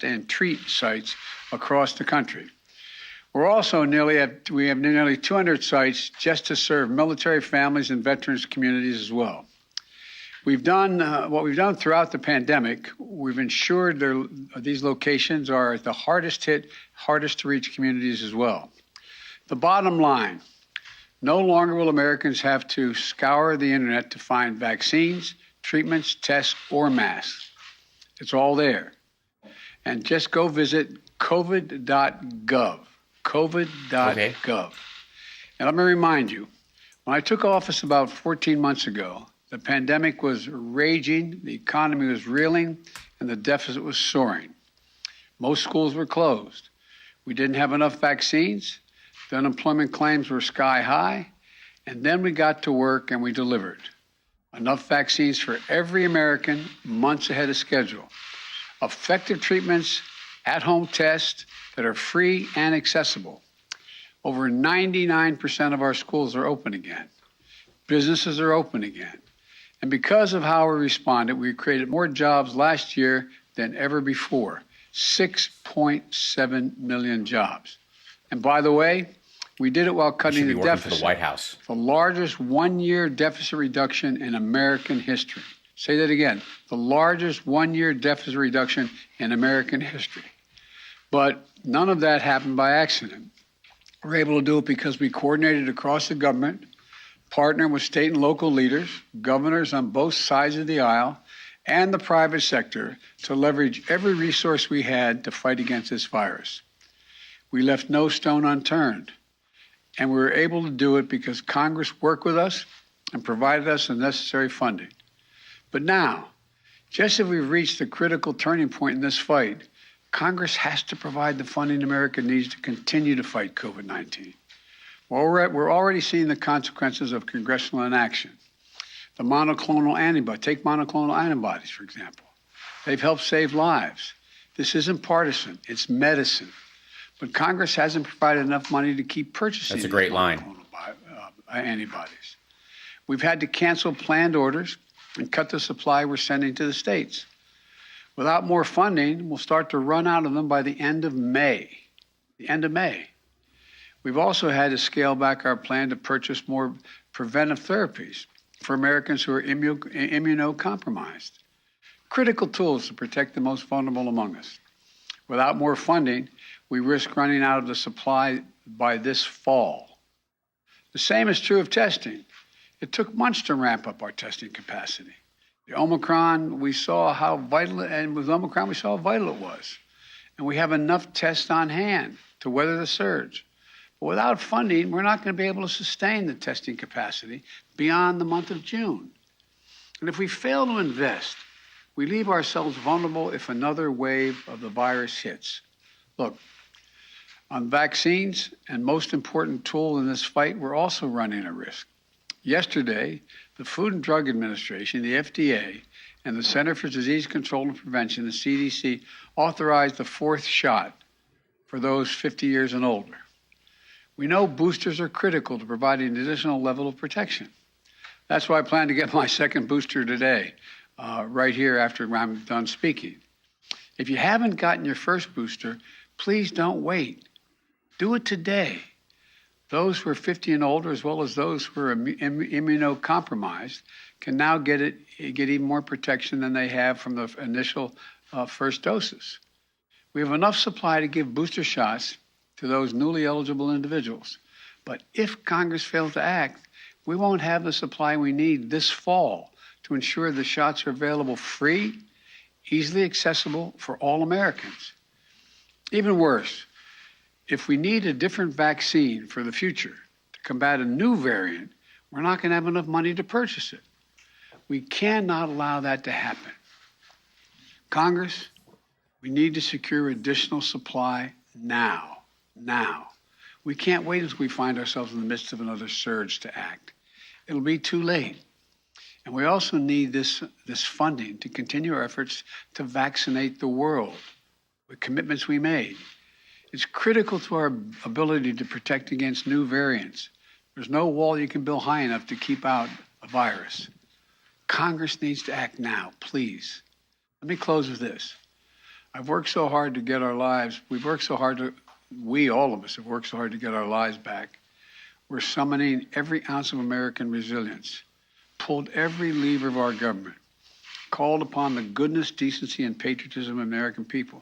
Speaker 2: and treat sites across the country. We're also we have nearly 200 sites just to serve military families and veterans communities as well. We've done what we've done throughout the pandemic. We've ensured these locations are at the hardest hit, hardest to reach communities as well. The bottom line, no longer will Americans have to scour the internet to find vaccines, treatments, tests, or masks. It's all there. And just go visit covid.gov,
Speaker 1: Okay.
Speaker 2: And let me remind you, when I took office about 14 months ago, the pandemic was raging, the economy was reeling, and the deficit was soaring. Most schools were closed. We didn't have enough vaccines. The unemployment claims were sky high. And then we got to work and we delivered. Enough vaccines for every American months ahead of schedule. Effective treatments, at-home tests that are free and accessible. Over 99% of our schools are open again. Businesses are open again. And because of how we responded, we created more jobs last year than ever before, 6.7 million jobs. And by the way, we did it while cutting the deficit.
Speaker 1: For the White House.
Speaker 2: The largest one-year deficit reduction in American history. Say that again. The largest one-year deficit reduction in American history. But none of that happened by accident. We're able to do it because we coordinated across the government, partnered with state and local leaders, governors on both sides of the aisle, and the private sector to leverage every resource we had to fight against this virus. We left no stone unturned, and we were able to do it because Congress worked with us and provided us the necessary funding. But now, just as we've reached the critical turning point in this fight, Congress has to provide the funding America needs to continue to fight COVID-19. Well, we're already seeing the consequences of congressional inaction. The monoclonal antibody, take monoclonal antibodies, for example. They've helped save lives. This isn't partisan, it's medicine. But Congress hasn't provided enough money to keep purchasing
Speaker 1: That's a great line.
Speaker 2: Antibodies. We've had to cancel planned orders and cut the supply we're sending to the states. Without more funding, we'll start to run out of them by the end of May. The end of May. We've also had to scale back our plan to purchase more preventive therapies for Americans who are immunocompromised. Critical tools to protect the most vulnerable among us. Without more funding, we risk running out of the supply by this fall. The same is true of testing. It took months to ramp up our testing capacity. The Omicron, we saw how vital, and with Omicron, we saw how vital it was. And we have enough tests on hand to weather the surge. But without funding, we're not going to be able to sustain the testing capacity beyond the month of June. And if we fail to invest, we leave ourselves vulnerable if another wave of the virus hits. Look, on vaccines, and most important tool in this fight, we're also running a risk. Yesterday, the Food and Drug Administration, the FDA, and the Center for Disease Control and Prevention, the CDC, authorized the fourth shot for those 50 years and older. We know boosters are critical to providing an additional level of protection. That's why I plan to get my second booster today, right here after I'm done speaking. If you haven't gotten your first booster, please don't wait. Do it today. Those who are 50 and older, as well as those who are immunocompromised, can now get even more protection than they have from the initial first doses. We have enough supply to give booster shots to those newly eligible individuals. But if Congress fails to act, we won't have the supply we need this fall to ensure the shots are available free, easily accessible for all Americans. Even worse, if we need a different vaccine for the future to combat a new variant, we're not going to have enough money to purchase it. We cannot allow that to happen. Congress, we need to secure additional supply now. We can't wait until we find ourselves in the midst of another surge to act. It'll be too late. And we also need this funding to continue our efforts to vaccinate the world with commitments we made. It's critical to our ability to protect against new variants. There's no wall you can build high enough to keep out a virus. Congress needs to act now, please. Let me close with this. I've worked so hard to get our lives, all of us have worked so hard to get our lives back. We're summoning every ounce of American resilience, pulled every lever of our government, called upon the goodness, decency, and patriotism of American people.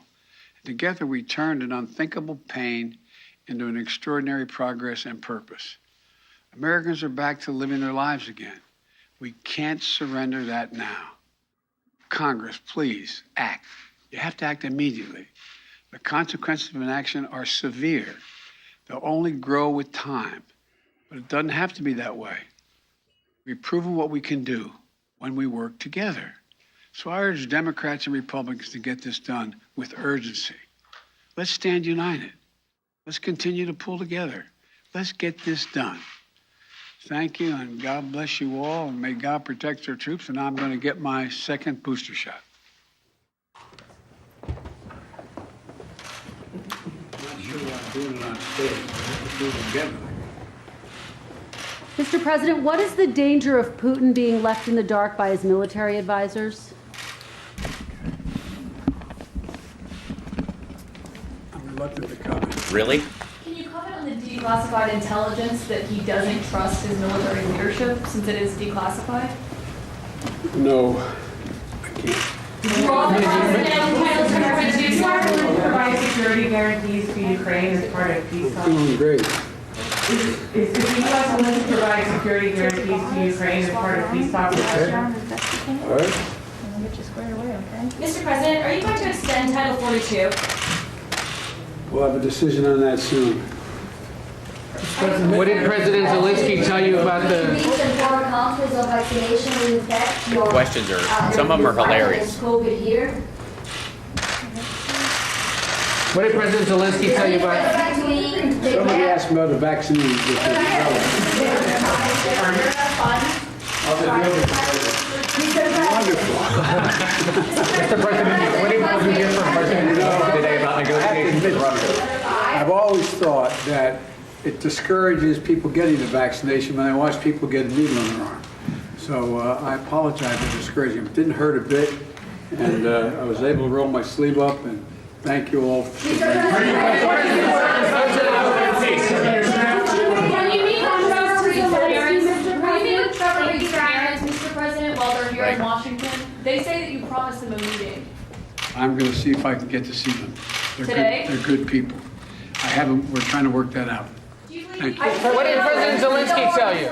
Speaker 2: Together, we turned an unthinkable pain into an extraordinary progress and purpose. Americans are back to living their lives again. We can't surrender that now. Congress, please act. You have to act immediately. The consequences of inaction are severe. They'll only grow with time, but it doesn't have to be that way. We've proven what we can do when we work together. So I urge Democrats and Republicans to get this done with urgency. Let's stand united. Let's continue to pull together. Let's get this done. Thank you, and God bless you all, and may God protect our troops, and I'm going to get my second booster shot. I'm not sure why I'm doing it on stage, but let's do it together.
Speaker 3: Mr. President, what is the danger of Putin being left in the dark by his military advisors?
Speaker 2: I'm reluctant to comment.
Speaker 1: Really?
Speaker 4: Can you comment on the declassified intelligence that he doesn't trust his military leadership since it is declassified?
Speaker 2: No, I can't.
Speaker 5: Provide security guarantees to Ukraine as part of peace talks.
Speaker 2: Doing great.
Speaker 5: Is the U.S. willing to provide security guarantees to Ukraine as part of peace talks?
Speaker 2: All right.
Speaker 4: Mr. President, are you going to extend Title 42?
Speaker 2: We'll have a decision on that soon.
Speaker 6: What did President Zelensky tell you about the...
Speaker 1: Questions are, some of them are hilarious.
Speaker 6: What did President Zelensky tell you about...
Speaker 2: Somebody asked me about the vaccines.
Speaker 6: Mr. President, what did you hear from President Zelensky today about negotiations with Russia?
Speaker 2: I've always thought that it discourages people getting the vaccination when they watch people get a needle in their arm. So I apologize for discouraging them. It didn't hurt a bit, and I was able to roll my sleeve up, and thank you all.
Speaker 4: Can you meet with Trevor parents, Mr. President, while they're here in Washington? They say that you promised them a meeting.
Speaker 2: I'm going to see if I can get to see them.
Speaker 4: Today?
Speaker 2: They're good people. I haven't. We're trying to work that out. Thank you.
Speaker 6: What did President Zelensky tell you?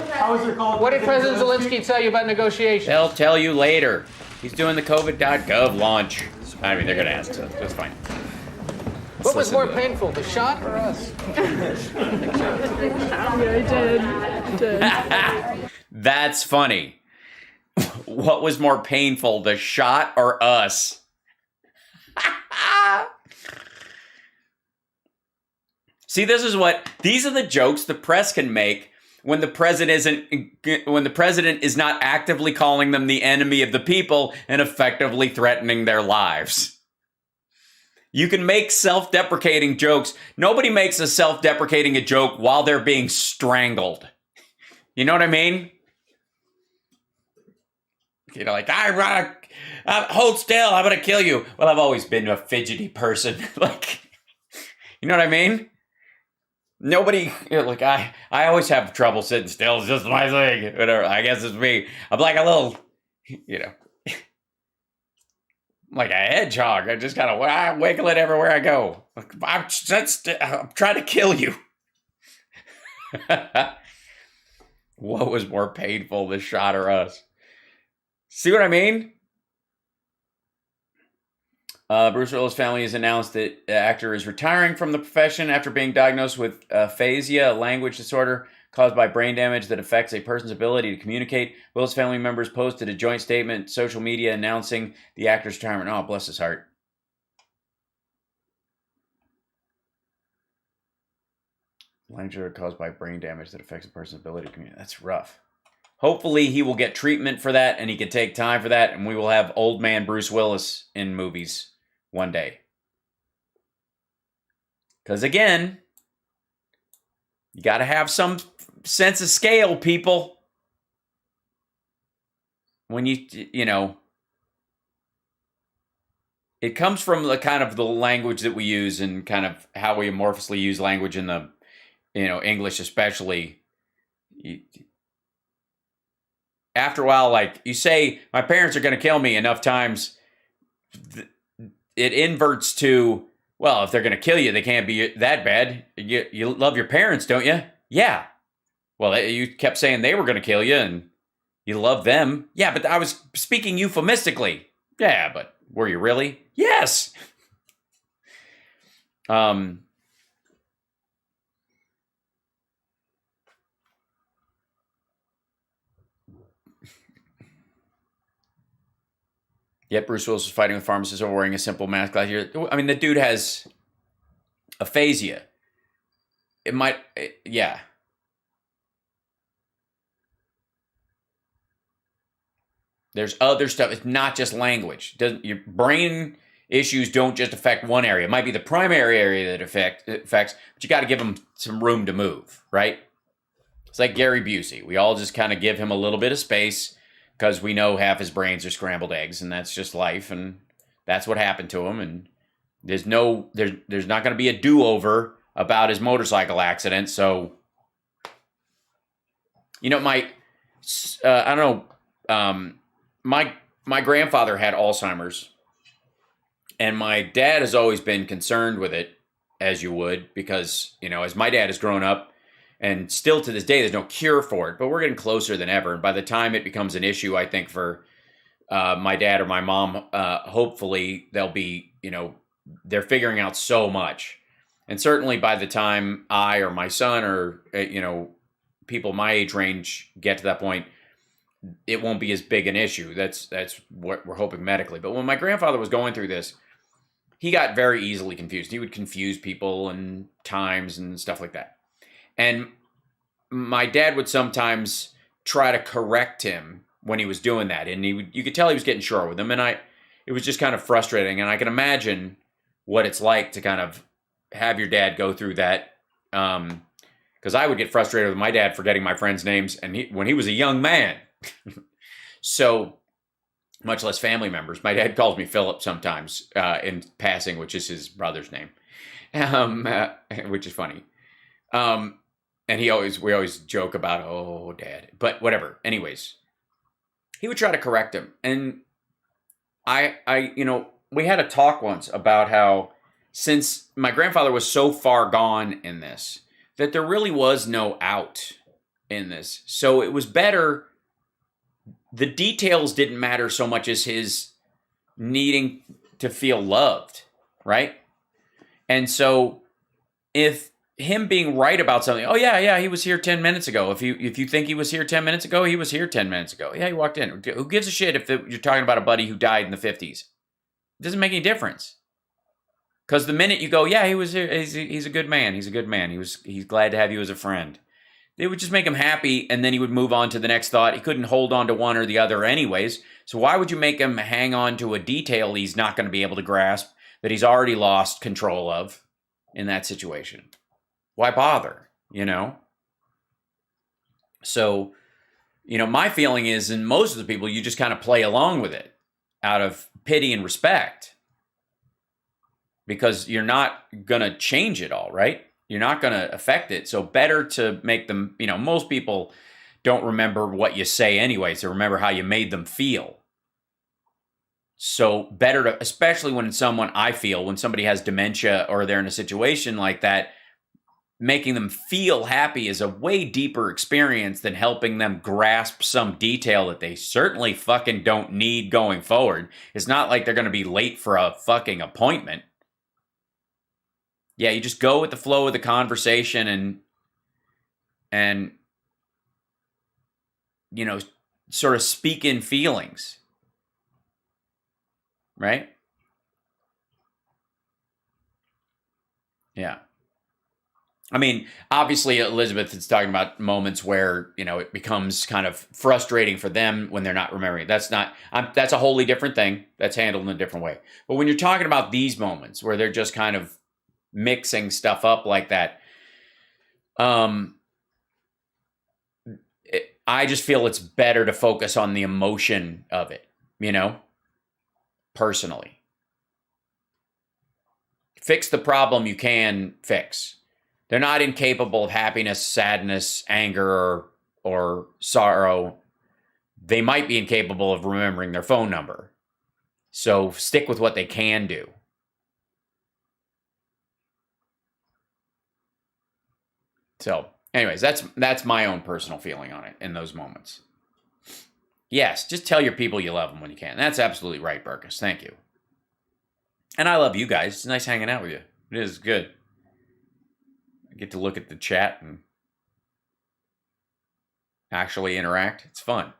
Speaker 6: What did President Zelensky tell you about negotiations?
Speaker 1: They'll tell you later. He's doing the COVID.gov launch. I mean, they're going to ask, so that's fine.
Speaker 6: What was more painful, the shot or us?
Speaker 1: That's funny. What was more painful, the shot or us? See, these are the jokes the press can make when the president is not actively calling them the enemy of the people and effectively threatening their lives. You can make self-deprecating jokes. Nobody makes a self-deprecating joke while they're being strangled. You know what I mean? You know, like, hold still, I'm gonna kill you. Well, I've always been a fidgety person. Like, you know what I mean? Nobody, you know, like, I always have trouble sitting still. It's just my thing. Whatever. I guess it's me. I'm like a little, you know, like a hedgehog. I just kind of wiggle it everywhere I go. I'm trying to kill you. What was more painful, the shot or us? See what I mean? Bruce Willis' family has announced that the actor is retiring from the profession after being diagnosed with aphasia, a language disorder caused by brain damage that affects a person's ability to communicate. Willis' family members posted a joint statement, social media, announcing the actor's retirement. Oh, bless his heart. Language disorder caused by brain damage that affects a person's ability to communicate. That's rough. Hopefully he will get treatment for that and he can take time for that, and we will have old man Bruce Willis in movies one day. Because again, you got to have some sense of scale, people. When you know, it comes from the kind of the language that we use and kind of how we amorphously use language in the, you know, English especially. After a while, like you say, my parents are going to kill me enough times, it inverts to, well, if they're going to kill you, they can't be that bad. You love your parents, don't you? Yeah. Well, you kept saying they were going to kill you and you love them. Yeah, but I was speaking euphemistically. Yeah, but were you really? Yes. Yet Bruce Willis was fighting with pharmacists over wearing a simple mask last year. I mean, the dude has aphasia. It might, yeah. There's other stuff. It's not just language. Your brain issues don't just affect one area. It might be the primary area that affects, but you got to give them some room to move, right? It's like Gary Busey. We all just kind of give him a little bit of space because we know half his brains are scrambled eggs, and that's just life, and that's what happened to him. And there's not going to be a do-over about his motorcycle accident. So, you know, I don't know, my grandfather had Alzheimer's, and my dad has always been concerned with it, as you would, because, you know, as my dad has grown up, and still to this day, there's no cure for it, but we're getting closer than ever. And by the time it becomes an issue, I think for my dad or my mom, hopefully they'll be, you know, they're figuring out so much. And certainly by the time I or my son or, you know, people my age range get to that point, it won't be as big an issue. That's what we're hoping medically. But when my grandfather was going through this, he got very easily confused. He would confuse people and times and stuff like that. And my dad would sometimes try to correct him when he was doing that. And you could tell he was getting short with him. And it was just kind of frustrating. And I can imagine what it's like to kind of have your dad go through that. Because I would get frustrated with my dad forgetting my friends' names and when he was a young man. So, much less family members. My dad calls me Philip sometimes in passing, which is his brother's name, which is funny. And we always joke about, oh, Dad, but whatever. Anyways, he would try to correct him. And you know, we had a talk once about how since my grandfather was so far gone in this, that there really was no out in this. So it was better. The details didn't matter so much as his needing to feel loved, right? And so if him being right about something, oh yeah, he was here 10 minutes ago. If you think he was here 10 minutes ago, he was here 10 minutes ago. Yeah, he walked in. Who gives a shit if you're talking about a buddy who died in the 50s? It doesn't make any difference. Because the minute you go, yeah, he was here, he's a good man. He's a good man. He's glad to have you as a friend. It would just make him happy, and then he would move on to the next thought. He couldn't hold on to one or the other anyways. So why would you make him hang on to a detail he's not going to be able to grasp that he's already lost control of in that situation? Why bother, you know? So, you know, my feeling is, in most of the people, you just kind of play along with it out of pity and respect because you're not going to change it all, right? You're not going to affect it. So better to make them, you know, most people don't remember what you say anyways. They remember how you made them feel. So better to, especially when when somebody has dementia or they're in a situation like that, making them feel happy is a way deeper experience than helping them grasp some detail that they certainly fucking don't need going forward. It's not like they're going to be late for a fucking appointment. Yeah, you just go with the flow of the conversation and you know, sort of speak in feelings. Right? Yeah. I mean, obviously Elizabeth is talking about moments where, you know, it becomes kind of frustrating for them when they're not remembering. That's a wholly different thing. That's handled in a different way. But when you're talking about these moments where they're just kind of mixing stuff up like that, I just feel it's better to focus on the emotion of it, you know, personally. Fix the problem you can fix. They're not incapable of happiness, sadness, anger, or sorrow. They might be incapable of remembering their phone number. So stick with what they can do. So, anyways, that's my own personal feeling on it in those moments. Yes, just tell your people you love them when you can. That's absolutely right, Burkus. Thank you. And I love you guys. It's nice hanging out with you. It is good. I get to look at the chat and actually interact. It's fun.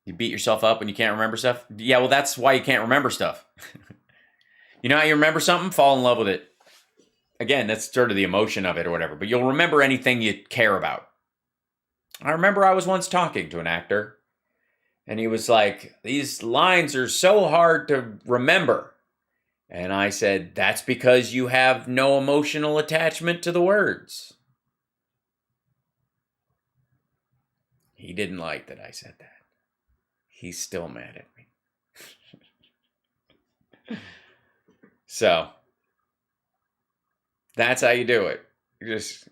Speaker 1: You beat yourself up when you can't remember stuff? Yeah, well, that's why you can't remember stuff. You know how you remember something? Fall in love with it. Again, that's sort of the emotion of it or whatever, but you'll remember anything you care about. I remember I was once talking to an actor, and he was like, these lines are so hard to remember. And I said, that's because you have no emotional attachment to the words. He didn't like that I said that. He's still mad at me. So, that's how you do it. You just,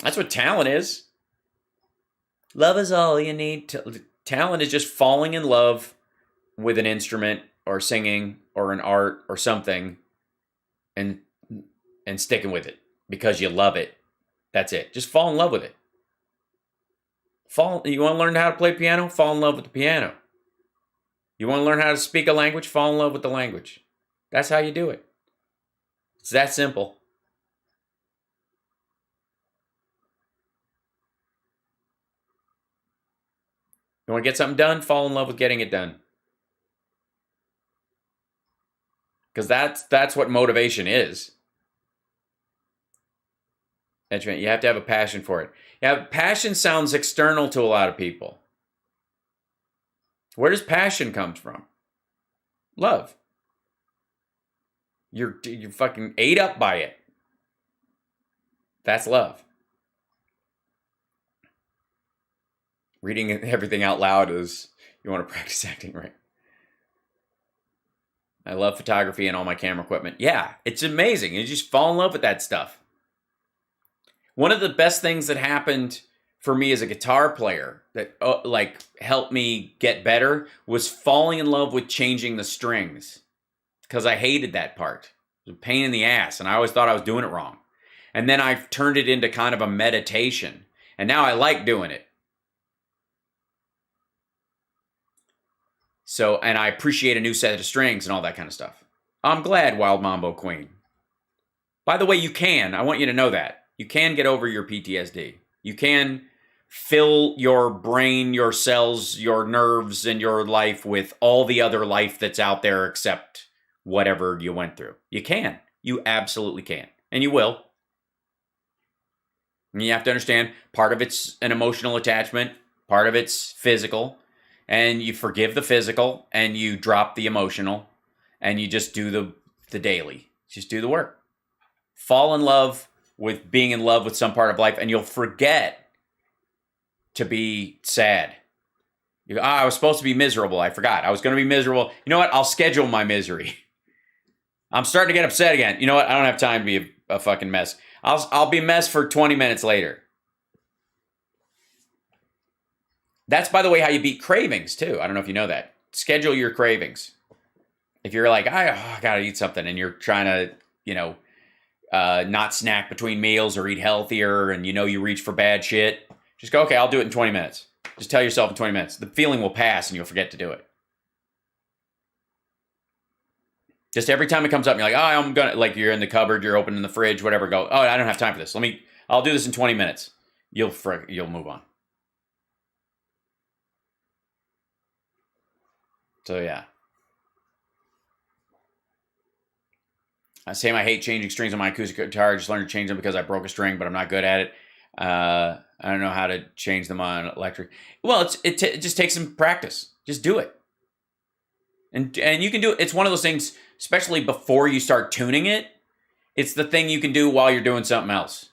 Speaker 1: that's what talent is. Love is all you need. Talent is just falling in love with an instrument or singing or an art or something and sticking with it because you love it. That's it. Just fall in love with it. You want to learn how to play piano? Fall in love with the piano. You want to learn how to speak a language? Fall in love with the language. That's how you do it. It's that simple. You want to get something done? Fall in love with getting it done. Because that's what motivation is. You have to have a passion for it. Yeah, passion sounds external to a lot of people. Where does passion come from? Love. You're fucking ate up by it. That's love. Reading everything out loud is, you want to practice acting right. I love photography and all my camera equipment. Yeah, it's amazing. You just fall in love with that stuff. One of the best things that happened for me as a guitar player that helped me get better was falling in love with changing the strings, because I hated that part. It was a pain in the ass, and I always thought I was doing it wrong. And then I've turned it into kind of a meditation, and now I like doing it. So, and I appreciate a new set of strings and all that kind of stuff. I'm glad, Wild Mambo Queen. By the way, I want you to know that. You can get over your PTSD. You can fill your brain, your cells, your nerves, and your life with all the other life that's out there except whatever you went through. You can. You absolutely can. And you will. And you have to understand, part of it's an emotional attachment, part of it's physical, and you forgive the physical, and you drop the emotional, and you just do the daily. Just do the work. Fall in love with being in love with some part of life, and you'll forget to be sad. You go, I was supposed to be miserable. I forgot. I was going to be miserable. You know what? I'll schedule my misery. I'm starting to get upset again. You know what? I don't have time to be a fucking mess. I'll be a mess for 20 minutes later. That's, by the way, how you beat cravings, too. I don't know if you know that. Schedule your cravings. If you're like, I got to eat something, and you're trying to, not snack between meals or eat healthier, and you reach for bad shit, just go, okay, I'll do it in 20 minutes. Just tell yourself in 20 minutes. The feeling will pass, and you'll forget to do it. Just every time it comes up, and you're like, you're in the cupboard, you're opening the fridge, whatever, go, I don't have time for this. I'll do this in 20 minutes. You'll move on. So, yeah. I say I hate changing strings on my acoustic guitar. I just learned to change them because I broke a string, but I'm not good at it. I don't know how to change them on electric. Well, it just takes some practice. Just do it. And you can do it. It's one of those things, especially before you start tuning it. It's the thing you can do while you're doing something else.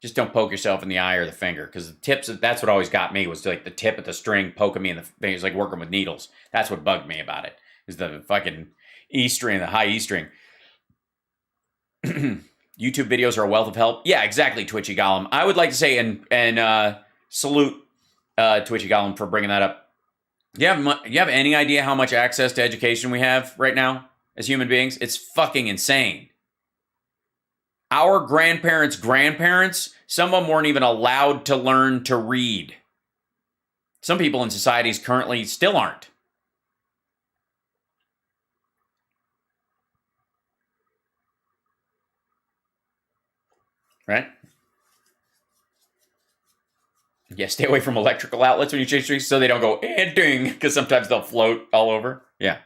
Speaker 1: Just don't poke yourself in the eye or the finger, because that's what always got me, was like the tip of the string poking me in the finger. It's like working with needles. That's what bugged me about it, is the fucking E string, the high E string. YouTube videos are a wealth of help. Yeah, exactly, Twitchy Gollum. I would like to say and salute Twitchy Gollum for bringing that up. You have any idea how much access to education we have right now as human beings? It's fucking insane. Our grandparents, some of them weren't even allowed to learn to read. Some people in societies currently still aren't. Right? Yeah, stay away from electrical outlets when you change strings so they don't go, ding, because sometimes they'll float all over. Yeah.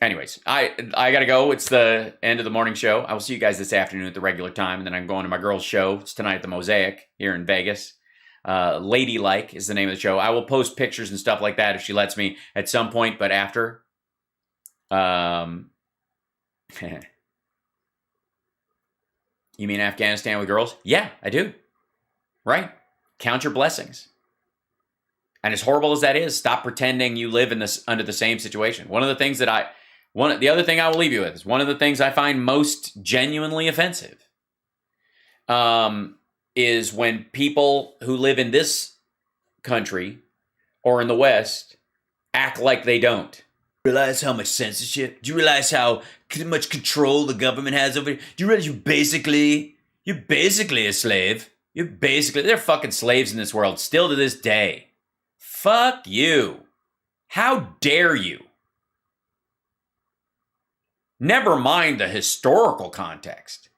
Speaker 1: Anyways, I gotta go. It's the end of the morning show. I will see you guys this afternoon at the regular time, and then I'm going to my girl's show. It's tonight at the Mosaic here in Vegas. Ladylike is the name of the show. I will post pictures and stuff like that if she lets me at some point, but after. You mean Afghanistan with girls? Yeah, I do. right? Count your blessings. And as horrible as that is, stop pretending you live in this under the same situation. The other thing I will leave you with is one of the things I find most genuinely offensive is when people who live in this country or in the West act like they don't. Realize how much censorship? Do you realize how much control the government has over you? Do you realize you're basically a slave? They're fucking slaves in this world still to this day. Fuck you. How dare you? Never mind the historical context.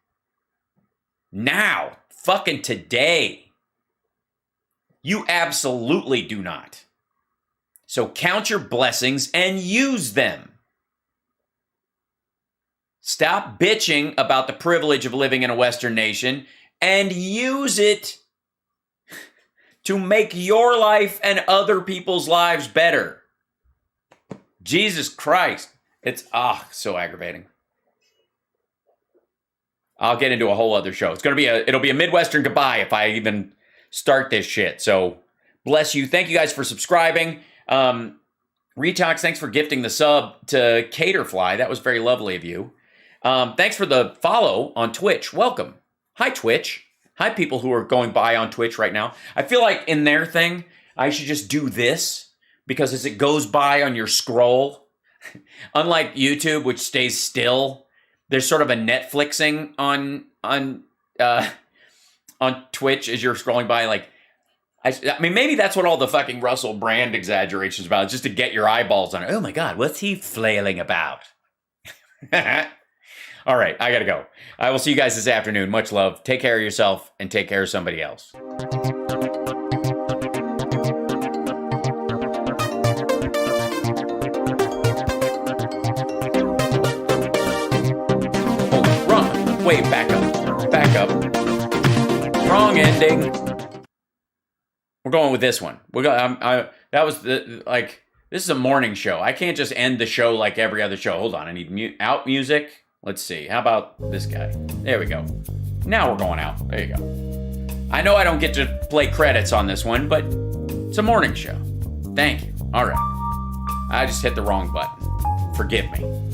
Speaker 1: Now, fucking today, you absolutely do not. So count your blessings and use them. Stop bitching about the privilege of living in a Western nation and use it to make your life and other people's lives better. Jesus Christ. It's, so aggravating. I'll get into a whole other show. It'll be a Midwestern goodbye if I even start this shit. So, bless you. Thank you guys for subscribing. Retox, thanks for gifting the sub to Caterfly. That was very lovely of you. Thanks for the follow on Twitch. Welcome. Hi, Twitch. Hi, people who are going by on Twitch right now. I feel like in their thing, I should just do this because as it goes by on your scroll, unlike YouTube, which stays still, there's sort of a Netflixing on Twitch as you're scrolling by. Like, I mean, maybe that's what all the fucking Russell Brand exaggerations about, just to get your eyeballs on it. Oh my God, what's he flailing about? All right, I gotta go. I will see you guys this afternoon. Much love. Take care of yourself and take care of somebody else. Oh, wrong. Wait, back up. Back up. Wrong ending. We're going with this one. That was this is a morning show. I can't just end the show like every other show. Hold on, I need out music. Let's see. How about this guy? There we go. Now we're going out. There you go. I know I don't get to play credits on this one, but it's a morning show. Thank you. All right. I just hit the wrong button. Forgive me.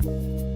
Speaker 3: you.